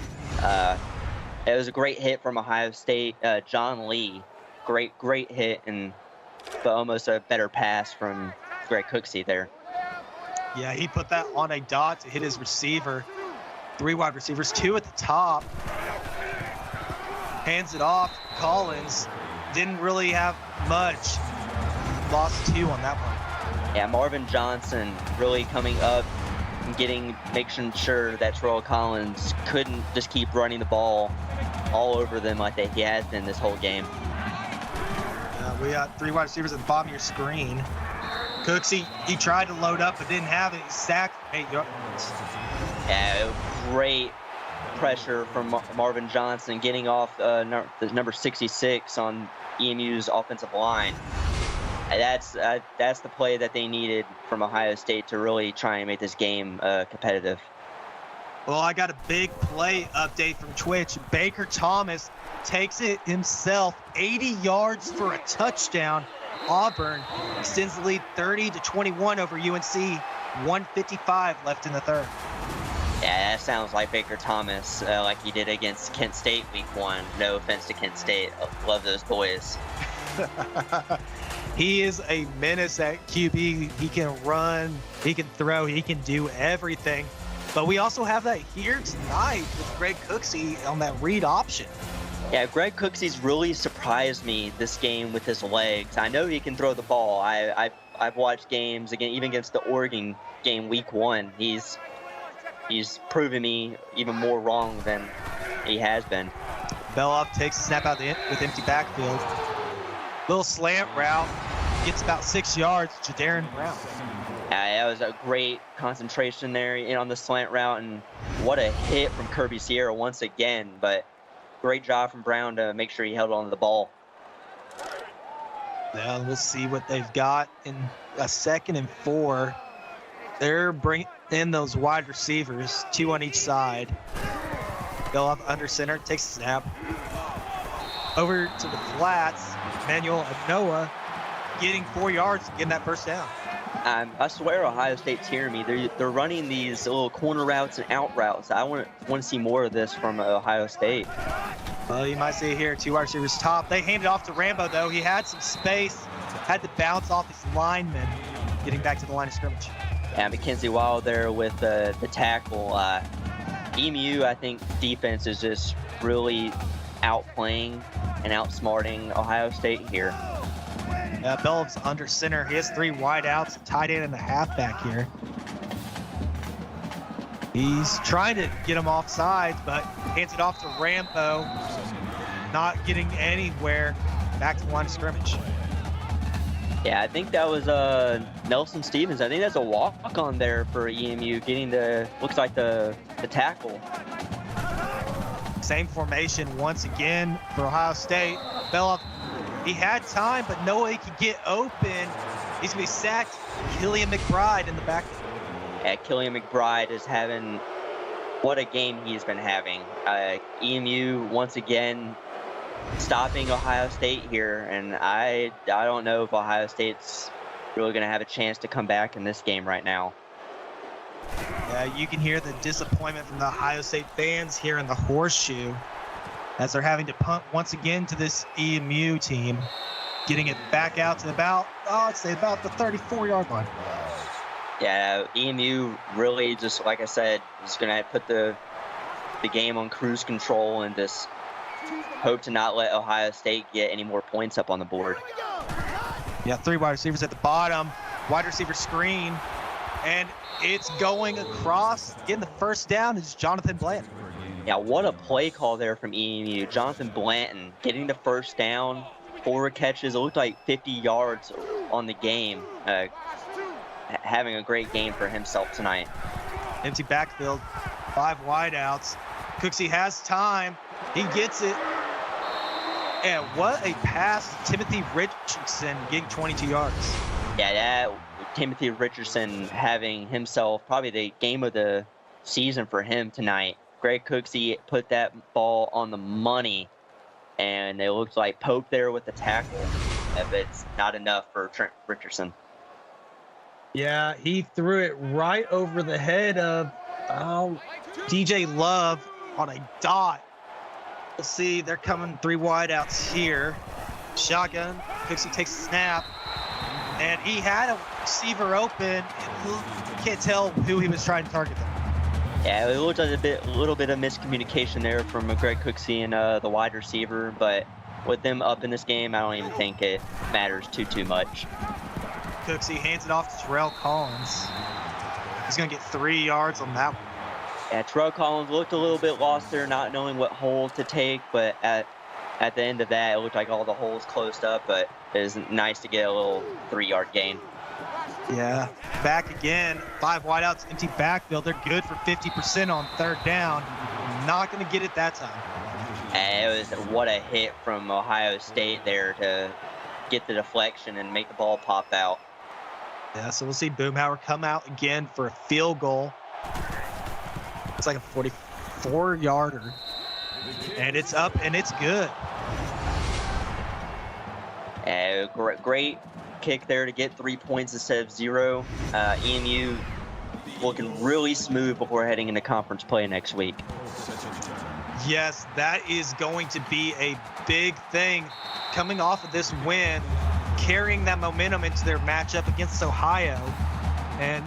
It was a great hit from Ohio State. John Lee, great hit, but almost a better pass from Greg Cooksey there. Yeah, he put that on a dot to hit his receiver. 3 wide receivers, 2 at the top. Hands it off. Collins didn't really have much. Lost 2 on that one. Yeah, Marvin Johnson really coming up and making sure that Terrell Collins couldn't just keep running the ball all over them like he has been this whole game. We got 3 wide receivers at the bottom of your screen. Cooksey, he tried to load up but didn't have it. He sacked 8 yards. Yeah, great pressure from Marvin Johnson getting off the number 66 on EMU's offensive line. And that's the play that they needed from Ohio State to really try and make this game competitive. Well, I got a big play update from Twitch. Baker Thomas takes it himself, 80 yards for a touchdown. Auburn extends the lead 30-21 over UNC. 1:55 left in the third. Yeah, that sounds like Baker Thomas, like he did against Kent State week 1. No offense to Kent State. Love those boys. He is a menace at QB. He can run, he can throw, he can do everything. But we also have that here tonight with Greg Cooksey on that read option. Yeah, Greg Cooksey's really surprised me this game with his legs. I know he can throw the ball. I've watched games even against the Oregon game week 1. He's proven me even more wrong than he has been. Beloff takes a snap out with empty backfield. Little slant route, gets about 6 yards to Darren Brown. That was a great concentration there on the slant route, and what a hit from Kirby Sierra once again, but great job from Brown to make sure he held on to the ball. Yeah, we'll see what they've got in a 2nd and 4. They're bringing in those wide receivers, 2 on each side. Go up under center, takes a snap. Over to the flats, Manuel Noah getting 4 yards, getting that first down. I swear Ohio State's hearing me. They're running these little corner routes and out routes. I want to see more of this from Ohio State. Well, you might see it here, 2 wide receivers top. They handed off to Rambo, though. He had some space, had to bounce off his lineman, getting back to the line of scrimmage. Yeah, Mackenzie Wild there with the tackle. EMU, I think, defense is just really outplaying and outsmarting Ohio State here. Bellows under center. He has 3 wideouts, a tight end and a halfback here. He's trying to get him off sides, but hands it off to Rambo. Not getting anywhere. Back to the line of scrimmage. Yeah, I think that was Nelson Stevens. I think that's a walk-on there for EMU, getting looks like the tackle. Same formation once again for Ohio State. Belloff, he had time, but no way he could get open. He's going to be sacked. Killian McBride in the backfield. Yeah, Killian McBride is having what a game he's been having. EMU once again stopping Ohio State here, and I don't know if Ohio State's really going to have a chance to come back in this game right now. You can hear the disappointment from the Ohio State fans here in the horseshoe as they're having to punt once again to this EMU team, getting it back out to about the 34-yard line. Yeah, EMU really just, like I said, is going to put the game on cruise control and just hope to not let Ohio State get any more points up on the board. Yeah, 3 wide receivers at the bottom. Wide receiver screen. And it's going across. Getting the first down is Jonathan Blanton. Yeah, what a play call there from EMU. Jonathan Blanton getting the first down, 4 catches. It looked like 50 yards on the game. Having a great game for himself tonight. Empty backfield, 5 wideouts. Cooksey has time. He gets it. And what a pass to Timothy Richardson, getting 22 yards. Yeah, that Timothy Richardson having himself probably the game of the season for him tonight. Greg Cooksey put that ball on the money, and it looks like Pope there with the tackle, but it's not enough for Trent Richardson. Yeah, he threw it right over the head of DJ Love on a dot. We'll see, they're coming 3 wideouts here. Shotgun, Cooksey takes a snap, and he had a receiver open. You can't tell who he was trying to target them. Yeah, it looked like a little bit of miscommunication there from Greg Cooksey and the wide receiver, but with them up in this game, I don't even think it matters too much. Cooksey hands it off to Terrell Collins. He's going to get 3 yards on that one. Yeah, Terrell Collins looked a little bit lost there, not knowing what hole to take, but at the end of that, it looked like all the holes closed up, but it was nice to get a little 3-yard gain. Yeah, back again, 5 wideouts, empty backfield. They're good for 50% on 3rd down. Not going to get it that time. And it was what a hit from Ohio State there to get the deflection and make the ball pop out. Yeah, so we'll see Boomhauer come out again for a field goal. It's like a 44-yarder. And it's up, and it's good. Great kick there to get 3 points instead of 0. EMU looking really smooth before heading into conference play next week. Yes, that is going to be a big thing coming off of this win, carrying that momentum into their matchup against Ohio. And,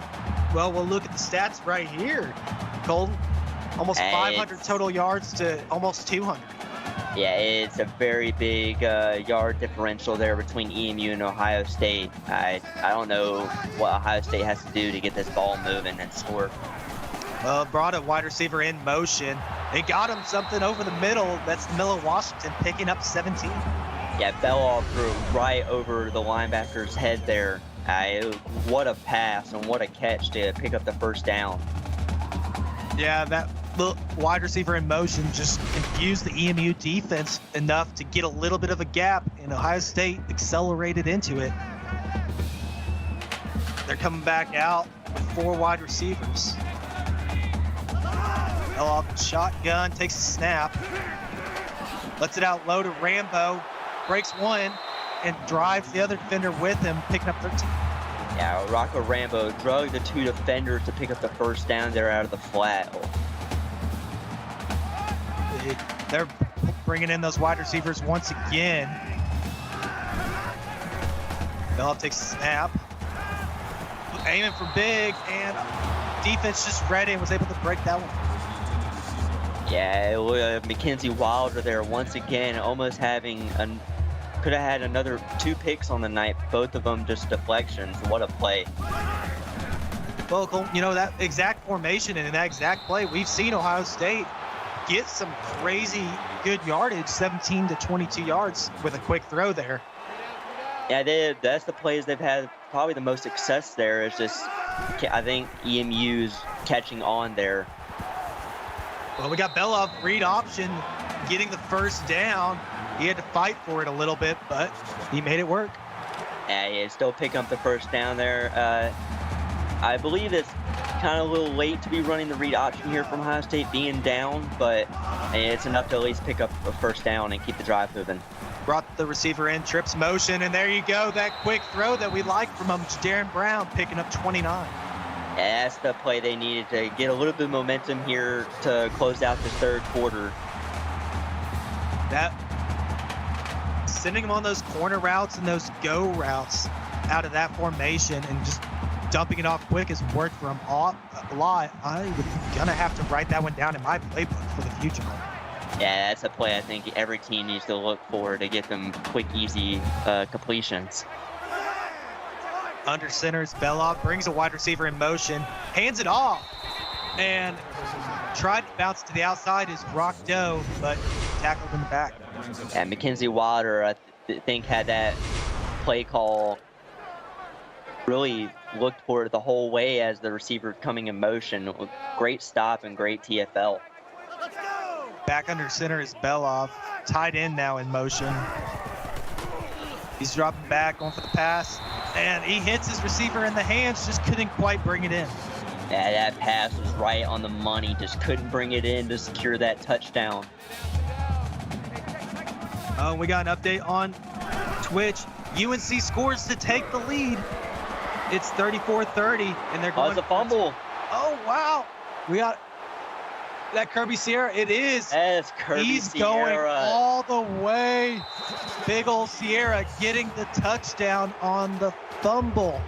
well, we'll look at the stats right here. Colton, almost 500 total yards to almost 200. Yeah, it's a very big yard differential there between EMU and Ohio State. I don't know what Ohio State has to do to get this ball moving and score. Brought a wide receiver in motion. They got him something over the middle. That's Miller Washington picking up 17. Yeah, Belloff threw right over the linebacker's head there. What a pass and what a catch to pick up the first down. Yeah, that wide receiver in motion just confused the EMU defense enough to get a little bit of a gap, and Ohio State accelerated into it. They're coming back out with 4 wide receivers. Off shotgun, takes a snap, lets it out low to Rambo, breaks 1, and drives the other defender with him, picking up 13. Yeah, Rocco Rambo drug the 2 defenders to pick up the first down there out of the flat. They're bringing in those wide receivers once again. Bell takes a snap, aiming for big, and defense just read it and was able to break that one. Yeah, Mackenzie Wilder there once again, almost having could have had another 2 picks on the night, both of them just deflections. What a play. Well, you know, that exact formation and in that exact play, we've seen Ohio State get some crazy good yardage, 17 to 22 yards with a quick throw there. Yeah, that's the plays they've had probably the most success there. It's just, I think EMU's catching on there. Well, we got Belloff, read option, getting the first down. He had to fight for it a little bit, but he made it work. Yeah, he's still picking up the first down there. I believe it's kind of a little late to be running the read option here from Ohio State being down, but it's enough to at least pick up a first down and keep the drive moving. Brought the receiver in, trips motion, and there you go. That quick throw that we like from him, Darren Brown picking up 29. Yeah, that's the play they needed to get a little bit of momentum here to close out the 3rd quarter. That sending them on those corner routes and those go routes out of that formation and just dumping it off quick has worked for him a lot. I'm gonna have to write that one down in my playbook for the future. Yeah, that's a play I think every team needs to look for to get them quick, easy completions. Under center is Belov, brings a wide receiver in motion, hands it off, and tried to bounce to the outside is Rock Doe, but tackled in the back. And Mackenzie Water, I think, had that play call really looked for it the whole way as the receiver coming in motion. Great stop and great TFL. Back under center is Belov, tied in now in motion. He's dropping back, going for the pass, and he hits his receiver in the hands, just couldn't quite bring it in. Yeah, that pass was right on the money, just couldn't bring it in to secure that touchdown. We got an update on Twitch. UNC scores to take the lead. It's 34-30, and they're going. Oh, it's a fumble. Oh, wow. We got that Kirby Sierra. It is. Yes, Kirby He's Sierra. going all the way. Big ol' Sierra getting the touchdown on the fumble.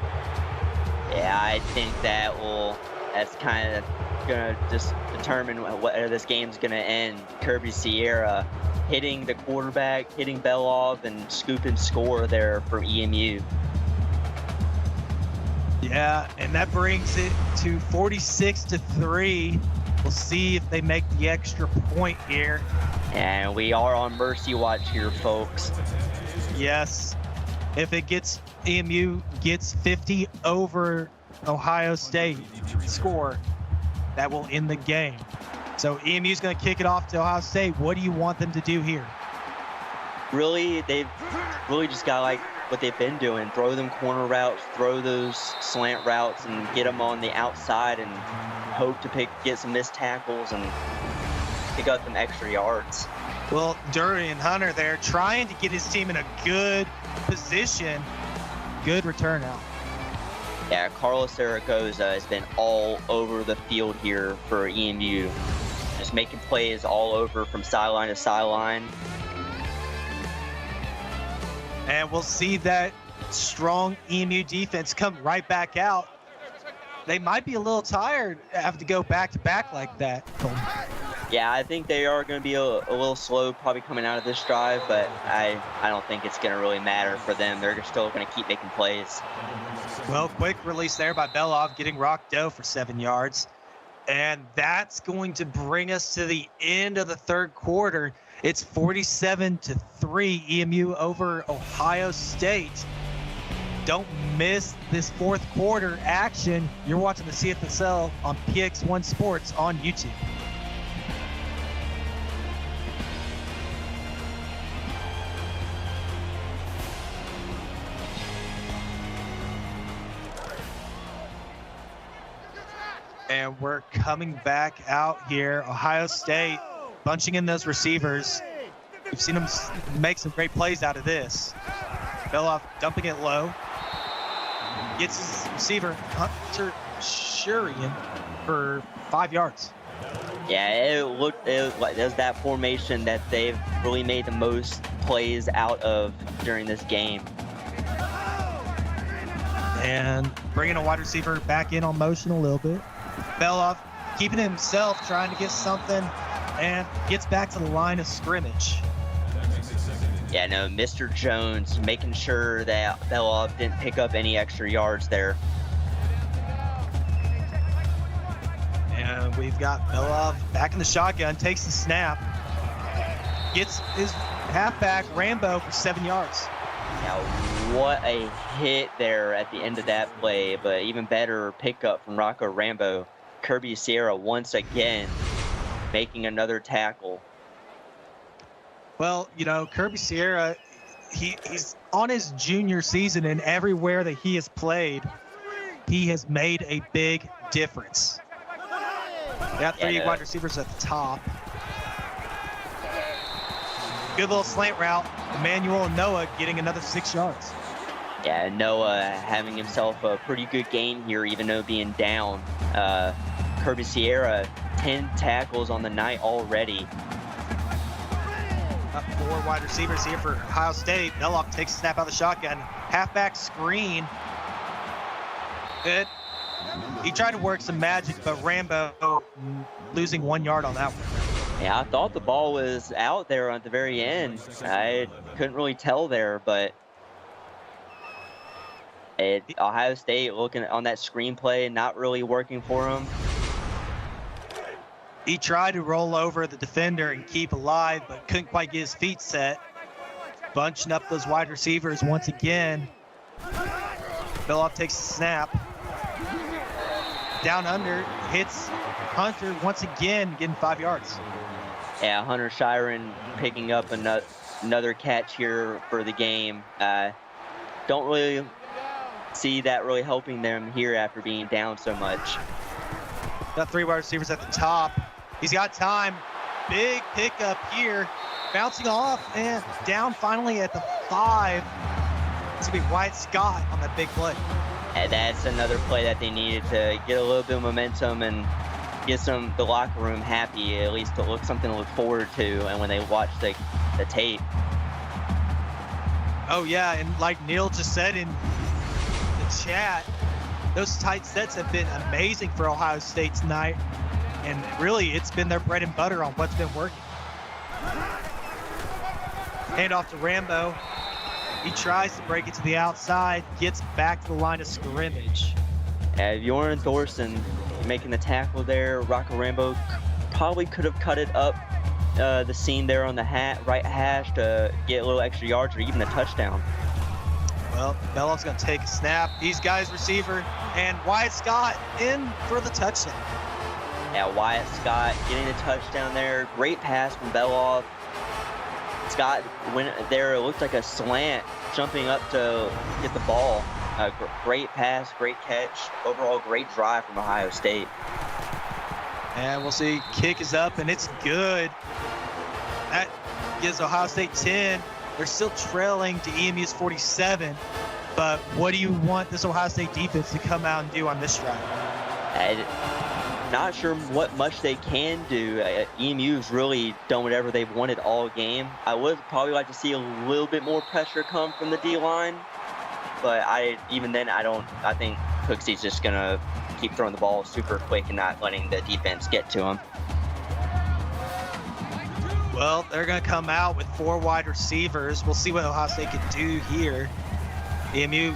Yeah, I think that's kind of going to just determine whether this game's going to end. Kirby Sierra hitting the quarterback, hitting Belov, and scoop and score there for EMU. Yeah, and that brings it to 46-3. We'll see if they make the extra point here. And we are on mercy watch here, folks. Yes. If EMU gets 50 over Ohio State score, that will end the game. So EMU's going to kick it off to Ohio State. What do you want them to do here? Really, they've really just got like what they've been doing. Throw them corner routes, throw those slant routes, and get them on the outside and hope to get some missed tackles and pick up some extra yards. Well, Durian Hunter there trying to get his team in a good position. Good return out. Yeah, Carlos Zaragoza has been all over the field here for EMU. Just making plays all over from sideline to sideline. And we'll see that strong EMU defense come right back out. They might be a little tired, have to go back-to-back like that. Yeah, I think they are going to be a little slow probably coming out of this drive, but I don't think it's going to really matter for them. They're still going to keep making plays. Well, quick release there by Belov, getting Rock Doe for 7 yards. And that's going to bring us to the end of the third quarter. It's 47-3 EMU over Ohio State. Don't miss this fourth quarter action. You're watching the CFSL on PX1 Sports on YouTube. And we're coming back out here. Ohio State bunching in those receivers. We've seen them make some great plays out of this. Belov dumping it low. Gets his receiver, Hunter Shurian, for 5 yards. Yeah, it looked like there's that formation that they've really made the most plays out of during this game. And bringing a wide receiver back in on motion a little bit. Belov keeping it himself, trying to get something, and gets back to the line of scrimmage. Yeah, no, Mr. Jones making sure that Belov didn't pick up any extra yards there. And we've got Belov back in the shotgun, takes the snap, gets his halfback Rambo for 7 yards. Now, what a hit there at the end of that play, but even better pickup from Rocco Rambo. Kirby Sierra once again making another tackle. Well, you know, Kirby Sierra, he's on his junior season, and everywhere that he has played, he has made a big difference. They got three wide receivers at the top. Good little slant route. Emmanuel and Noah getting another 6 yards. Yeah, Noah having himself a pretty good game here, even though being down. Kirby Sierra, 10 tackles on the night already. Up 4 wide receivers here for Ohio State. Belov takes a snap out of the shotgun. Halfback screen. Good. He tried to work some magic, but Rambo losing 1 yard on that one. Yeah, I thought the ball was out there at the very end. I couldn't really tell there, but Ohio State looking on that screenplay, not really working for him. He tried to roll over the defender and keep alive, but couldn't quite get his feet set. Bunching up those wide receivers once again. Beloff takes a snap. Down under, hits Hunter once again, getting 5 yards. Yeah, Hunter Shiren picking up another catch here for the game. Don't really see that really helping them here after being down so much. Got 3 wide receivers at the top. He's got time. Big pickup here. Bouncing off and down finally at the 5. It's going to be Wyatt Scott on that big play. And that's another play that they needed to get a little bit of momentum and get the locker room happy, at least to something to look forward to, and when they watch the tape. Oh yeah, and like Neil just said in the chat, those tight sets have been amazing for Ohio State tonight, and really it's been their bread and butter on what's been working. Hand off to Rambo. He tries to break it to the outside, gets back to the line of scrimmage. Bjorn Thorson making the tackle there. Rocco Rambo probably could have cut it up the seam there on the right hash to get a little extra yards or even a touchdown. Well, Beloff's going to take a snap. He's got his receiver, and Wyatt Scott in for the touchdown. Yeah, Wyatt Scott getting a touchdown there. Great pass from Beloff. Scott went there, it looked like a slant, jumping up to get the ball. Great pass, great catch. Overall, great drive from Ohio State. And we'll see, kick is up, and it's good. That gives Ohio State 10. They're still trailing to EMU's 47. But what do you want this Ohio State defense to come out and do on this drive? Not sure what much they can do. EMU's really done whatever they've wanted all game. I would probably like to see a little bit more pressure come from the D-line, but even then I think Cooksy's just gonna keep throwing the ball super quick and not letting the defense get to him. Well, they're gonna come out with 4 wide receivers. We'll see what Ohio State can do here. EMU,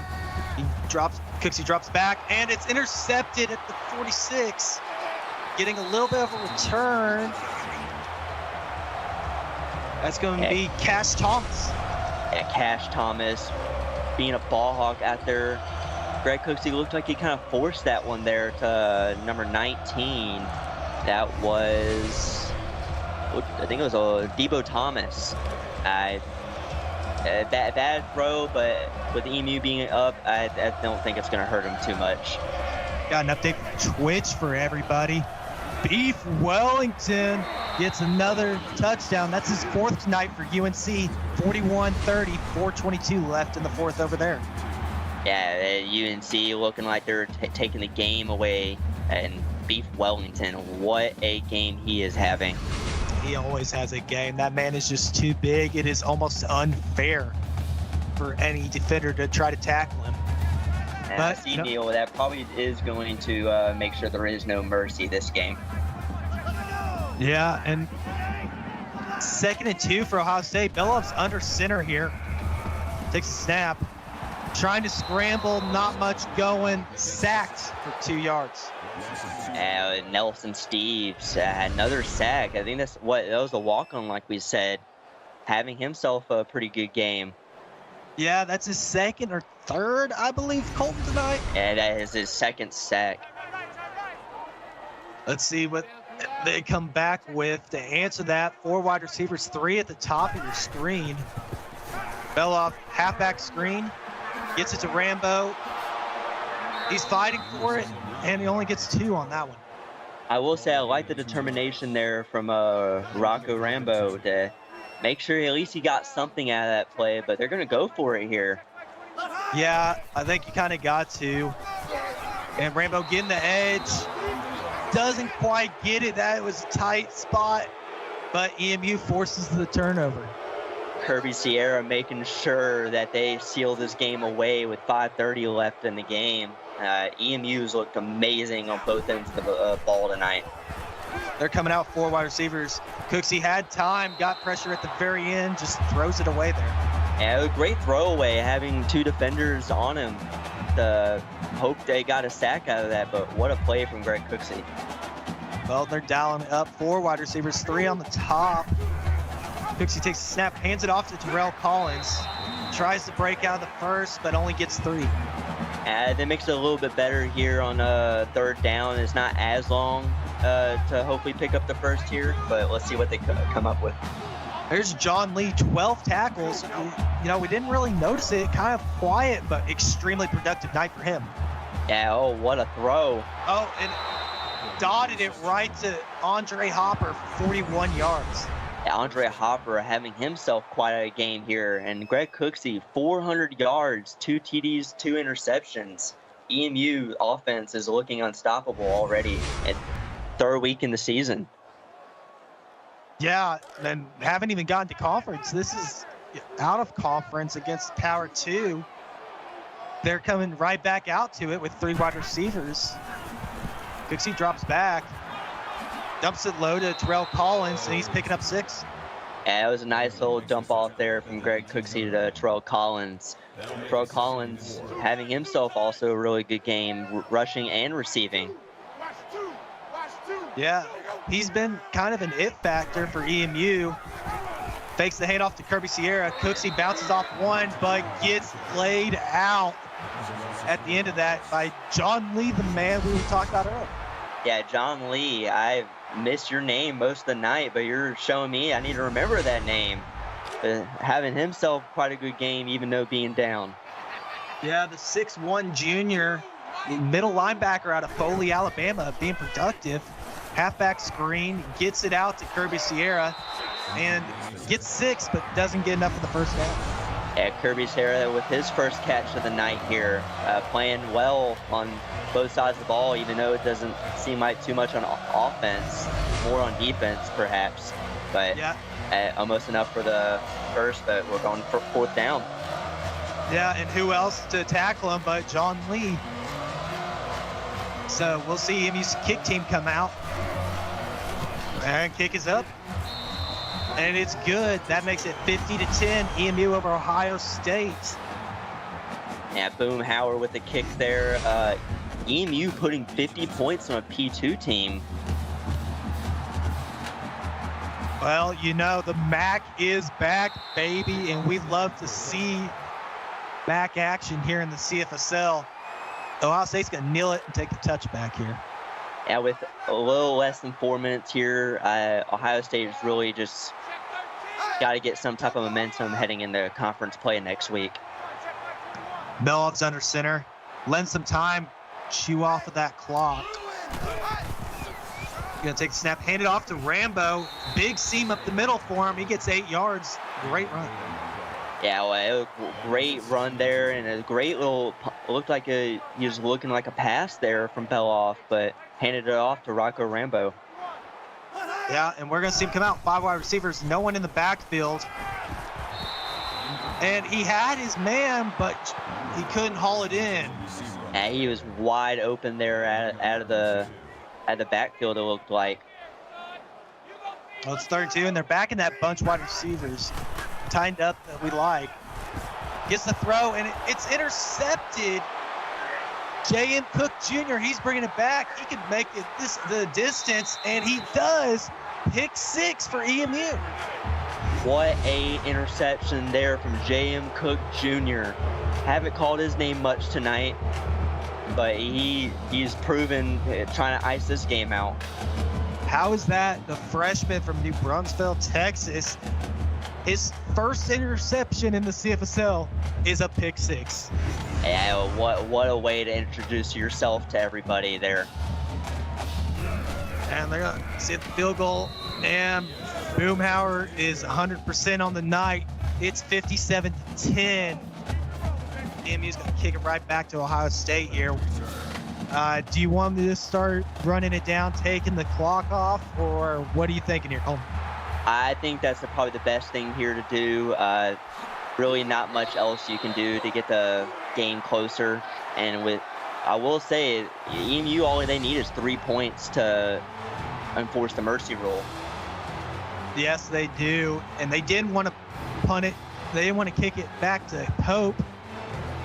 Cooksey drops back, and it's intercepted at the 46. Getting a little bit of a return. That's going to be Cash Thomas. Yeah, Cash Thomas being a ball hawk out there. Greg Cooksey looked like he kind of forced that one there to number 19. That was, I think it was Debo Thomas. Bad throw, but with EMU being up, I don't think it's going to hurt him too much. Got an update from Twitch for everybody. Beef Wellington gets another touchdown. That's his 4th tonight for UNC. 41-30, 4:22 left in the 4th over there. Yeah, UNC looking like they're taking the game away. And Beef Wellington, what a game he is having. He always has a game. That man is just too big. It is almost unfair for any defender to try to tackle him. And I see, Neil, that probably is going to make sure there is no mercy this game. Yeah, and 2nd and 2 for Ohio State. Beloff's under center here. Takes a snap. Trying to scramble, not much going. Sacked for 2 yards. Nelson Steves, another sack. I think that was a walk-on, like we said. Having himself a pretty good game. Yeah, that's his 2nd or 3rd, I believe, Colton tonight. Yeah, that is his 2nd sack. Let's see what they come back with to answer that. 4 wide receivers, 3 at the top of your screen. Beloff, halfback screen, gets it to Rambo. He's fighting for it, and he only gets 2 on that one. I will say I like the determination there from Rocco Rambo to make sure at least he got something out of that play, but they're going to go for it here. Yeah, I think you kind of got to. And Rambo getting the edge. Doesn't quite get it. That was a tight spot, but EMU forces the turnover. Kirby Sierra making sure that they seal this game away with 5:30 left in the game. EMU's looked amazing on both ends of the ball tonight. They're coming out 4 wide receivers. Cooksey had time, got pressure at the very end, just throws it away there. Yeah, a great throwaway, having 2 defenders on him. just hope they got a sack out of that, but what a play from Greg Cooksey. Well, they're dialing it up. 4 wide receivers, 3 on the top. Cooksey takes a snap, hands it off to Terrell Collins. Tries to break out of the first, but only gets 3. That makes it a little bit better here on 3rd down. It's not as long to hopefully pick up the first here, but let's see what they come up with. There's John Lee, 12 tackles. You know, we didn't really notice it. Kind of quiet, but extremely productive night for him. Yeah, oh, what a throw. Oh, and dotted it right to Andre Hopper for 41 yards. Yeah, Andre Hopper having himself quite a game here. And Greg Cooksey, 400 yards, 2 TDs, 2 interceptions. EMU offense is looking unstoppable already at 3rd week in the season. Yeah, and haven't even gotten to conference. This is out of conference against Power 2. They're coming right back out to it with 3 wide receivers. Cooksey drops back, dumps it low to Terrell Collins, and he's picking up 6. Yeah, it was a nice little dump off there from Greg Cooksey to Terrell Collins. Terrell Collins having himself also a really good game, rushing and receiving. Yeah, he's been kind of an it factor for EMU. Fakes the handoff to Kirby Sierra. Cooksey bounces off one, but gets laid out at the end of that by John Lee, the man we were talking about earlier. Yeah, John Lee, I've missed your name most of the night, but you're showing me I need to remember that name. Having himself quite a good game, even though being down. Yeah, the 6'1 junior, middle linebacker out of Foley, Alabama, being productive. Halfback screen, gets it out to Kirby Sierra, and gets 6, but doesn't get enough for the first down. Yeah, Kirby Sierra with his first catch of the night here, playing well on both sides of the ball, even though it doesn't seem like too much on offense, more on defense perhaps, but yeah, almost enough for the first, but we're going for 4th down. Yeah, and who else to tackle him but John Lee? So we'll see EMU's kick team come out. And kick is up. And it's good. That makes it 50-10, EMU over Ohio State. Yeah, Boomhauer with the kick there. EMU putting 50 points on a P2 team. Well, you know, the MAC is back, baby, and we love to see MAC action here in the CFSL. Ohio State's going to kneel it and take the touchback here. Yeah, with a little less than 4 minutes here, Ohio State has really just got to get some type of momentum heading into conference play next week. Mellott's under center. Lend some time. Chew off of that clock. Going to take the snap. Hand it off to Rambo. Big seam up the middle for him. He gets 8 yards. Great run. Yeah, well, it was a great run there, and a great little, looked like he was looking like a pass there from Beloff, but handed it off to Rocco Rambo. Yeah, and we're going to see him come out. 5 wide receivers, no one in the backfield. And he had his man, but he couldn't haul it in. Yeah, he was wide open there out of the backfield, it looked like. Well, it's 32, and they're back in that bunch wide receivers. Timed up that we like. Gets the throw, and it's intercepted. J.M. Cook Jr., he's bringing it back. He can make it the distance, and he does. Pick 6 for EMU. What a interception there from J.M. Cook Jr. Haven't called his name much tonight, but he's proven trying to ice this game out. How is that? The freshman from New Brunsville, Texas, his first interception in the CFSL is a pick 6. Yeah, what a way to introduce yourself to everybody there. And they're going to see the field goal. And Boomhauer is 100% on the night. It's 57-10. EMU's going to kick it right back to Ohio State here. Do you want me to start running it down, taking the clock off, or what are you thinking here, Colton? I think that's probably the best thing here to do. Really not much else you can do to get the game closer. And I will say, EMU, all they need is 3 points to enforce the mercy rule. Yes, they do. And they didn't want to punt it. They didn't want to kick it back to Pope.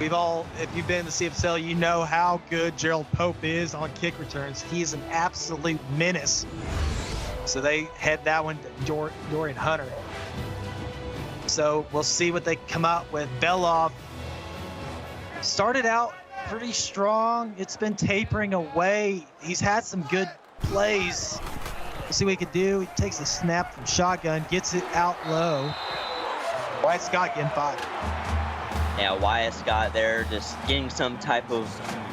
if you've been in the CFSL, you know how good Gerald Pope is on kick returns. He's an absolute menace. So they head that one to Dorian Hunter. So we'll see what they come out with. Belov started out pretty strong. It's been tapering away. He's had some good plays. We'll see what he can do. He takes a snap from shotgun, gets it out low. Wyatt Scott getting 5. Yeah, Wyatt Scott there just getting some type of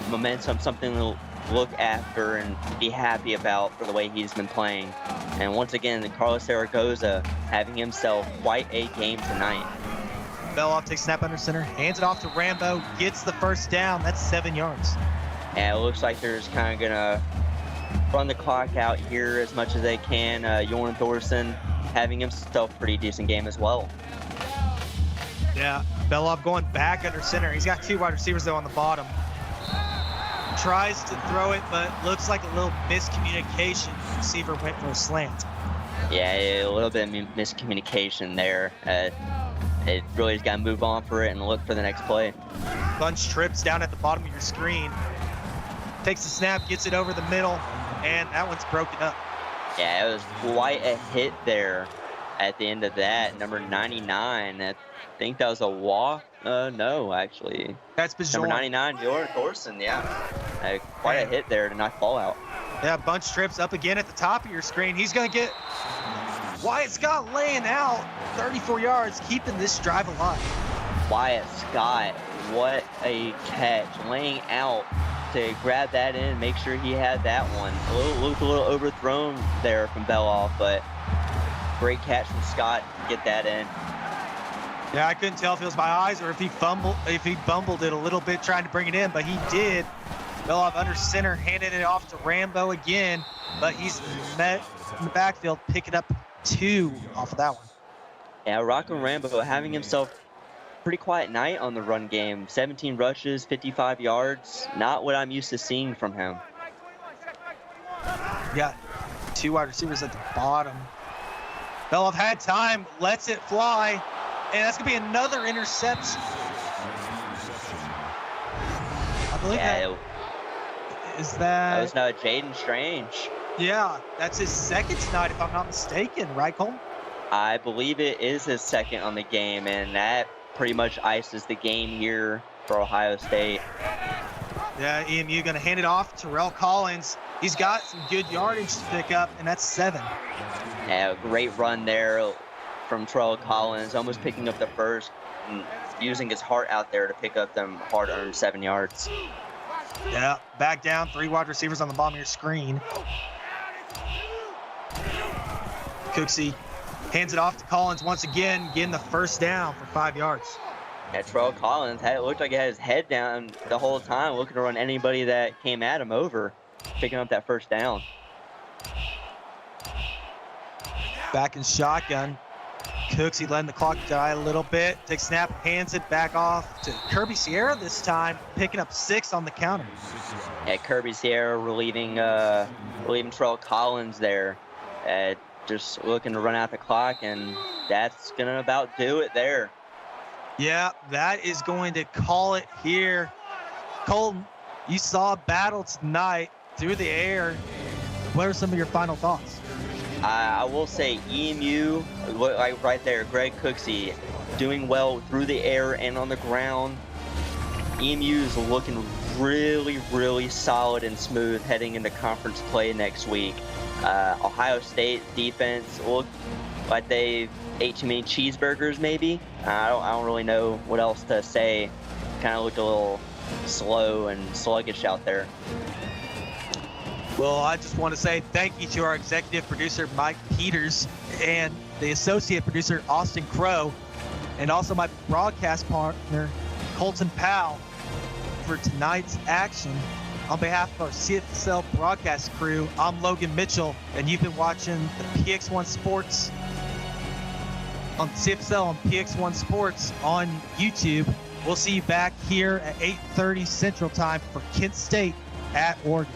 momentum, something to look after and be happy about for the way he's been playing. And once again, Carlos Zaragoza having himself quite a game tonight. Belov takes snap under center, hands it off to Rambo, gets the first down. That's 7 yards. And it looks like they're just kind of going to run the clock out here as much as they can. Jorn Thorson having himself a pretty decent game as well. Yeah, Belov going back under center. He's got 2 wide receivers, though, on the bottom. Tries to throw it, but looks like a little miscommunication. The receiver went for a slant. Yeah, a little bit of miscommunication there. It really has got to move on for it and look for the next play. Bunch trips down at the bottom of your screen. Takes the snap, gets it over the middle, and that one's broken up. Yeah, it was quite a hit there at the end of that. Number 99, I think that was a walk. No, actually. That's Bajorn. Number 99, Jorn Thorson, yeah. Quite a hit there to knock ball out. Yeah, bunch trips up again at the top of your screen. He's going to get Wyatt Scott laying out 34 yards, keeping this drive alive. Wyatt Scott, what a catch. Laying out to grab that in, make sure he had that one. Looked a little overthrown there from Belov, but great catch from Scott to get that in. Yeah, I couldn't tell if it was my eyes or if he bumbled it a little bit trying to bring it in, but he did. Belov under center, handed it off to Rambo again, but he's met in the backfield, picking up 2 off of that one. Yeah, Rocco Rambo having himself a pretty quiet night on the run game. 17 rushes, 55 yards. Not what I'm used to seeing from him. Yeah, 2 wide receivers at the bottom. Belov had time, lets it fly, and that's going to be another interception. I believe that was Jaden Strange. Yeah, that's his second tonight, if I'm not mistaken, right, Cole? I believe it is his second on the game, and that pretty much ices the game here for Ohio State. Yeah, EMU going to hand it off to Terrell Collins. He's got some good yardage to pick up, and that's 7. Yeah, great run there from Terrell Collins, almost picking up the first and using his heart out there to pick up them hard-earned 7 yards. Yeah, back down, 3 wide receivers on the bottom of your screen. Cooksey hands it off to Collins once again, getting the first down for 5 yards. Yeah, Terrell Collins, it looked like he had his head down the whole time, looking to run anybody that came at him over, picking up that first down. Back in shotgun. Cooksey letting the clock die a little bit. Takes snap, hands it back off to Kirby Sierra this time, picking up 6 on the counter. Yeah, Kirby Sierra relieving Terrell Collins there. Just looking to run out the clock, and that's going to about do it there. Yeah, that is going to call it here. Colton, you saw a battle tonight through the air. What are some of your final thoughts? I will say EMU, like right there, Greg Cooksey, doing well through the air and on the ground. EMU is looking really, really solid and smooth heading into conference play next week. Ohio State defense looked like they ate too many cheeseburgers, maybe. I don't really know what else to say. Kind of looked a little slow and sluggish out there. Well, I just want to say thank you to our executive producer, Mike Peters, and the associate producer, Austin Crow, and also my broadcast partner, Colton Powell, for tonight's action. On behalf of our CFSL broadcast crew, I'm Logan Mitchell, and you've been watching the PX1 Sports on CFSL on PX1 Sports on YouTube. We'll see you back here at 8:30 Central Time for Kent State at Oregon.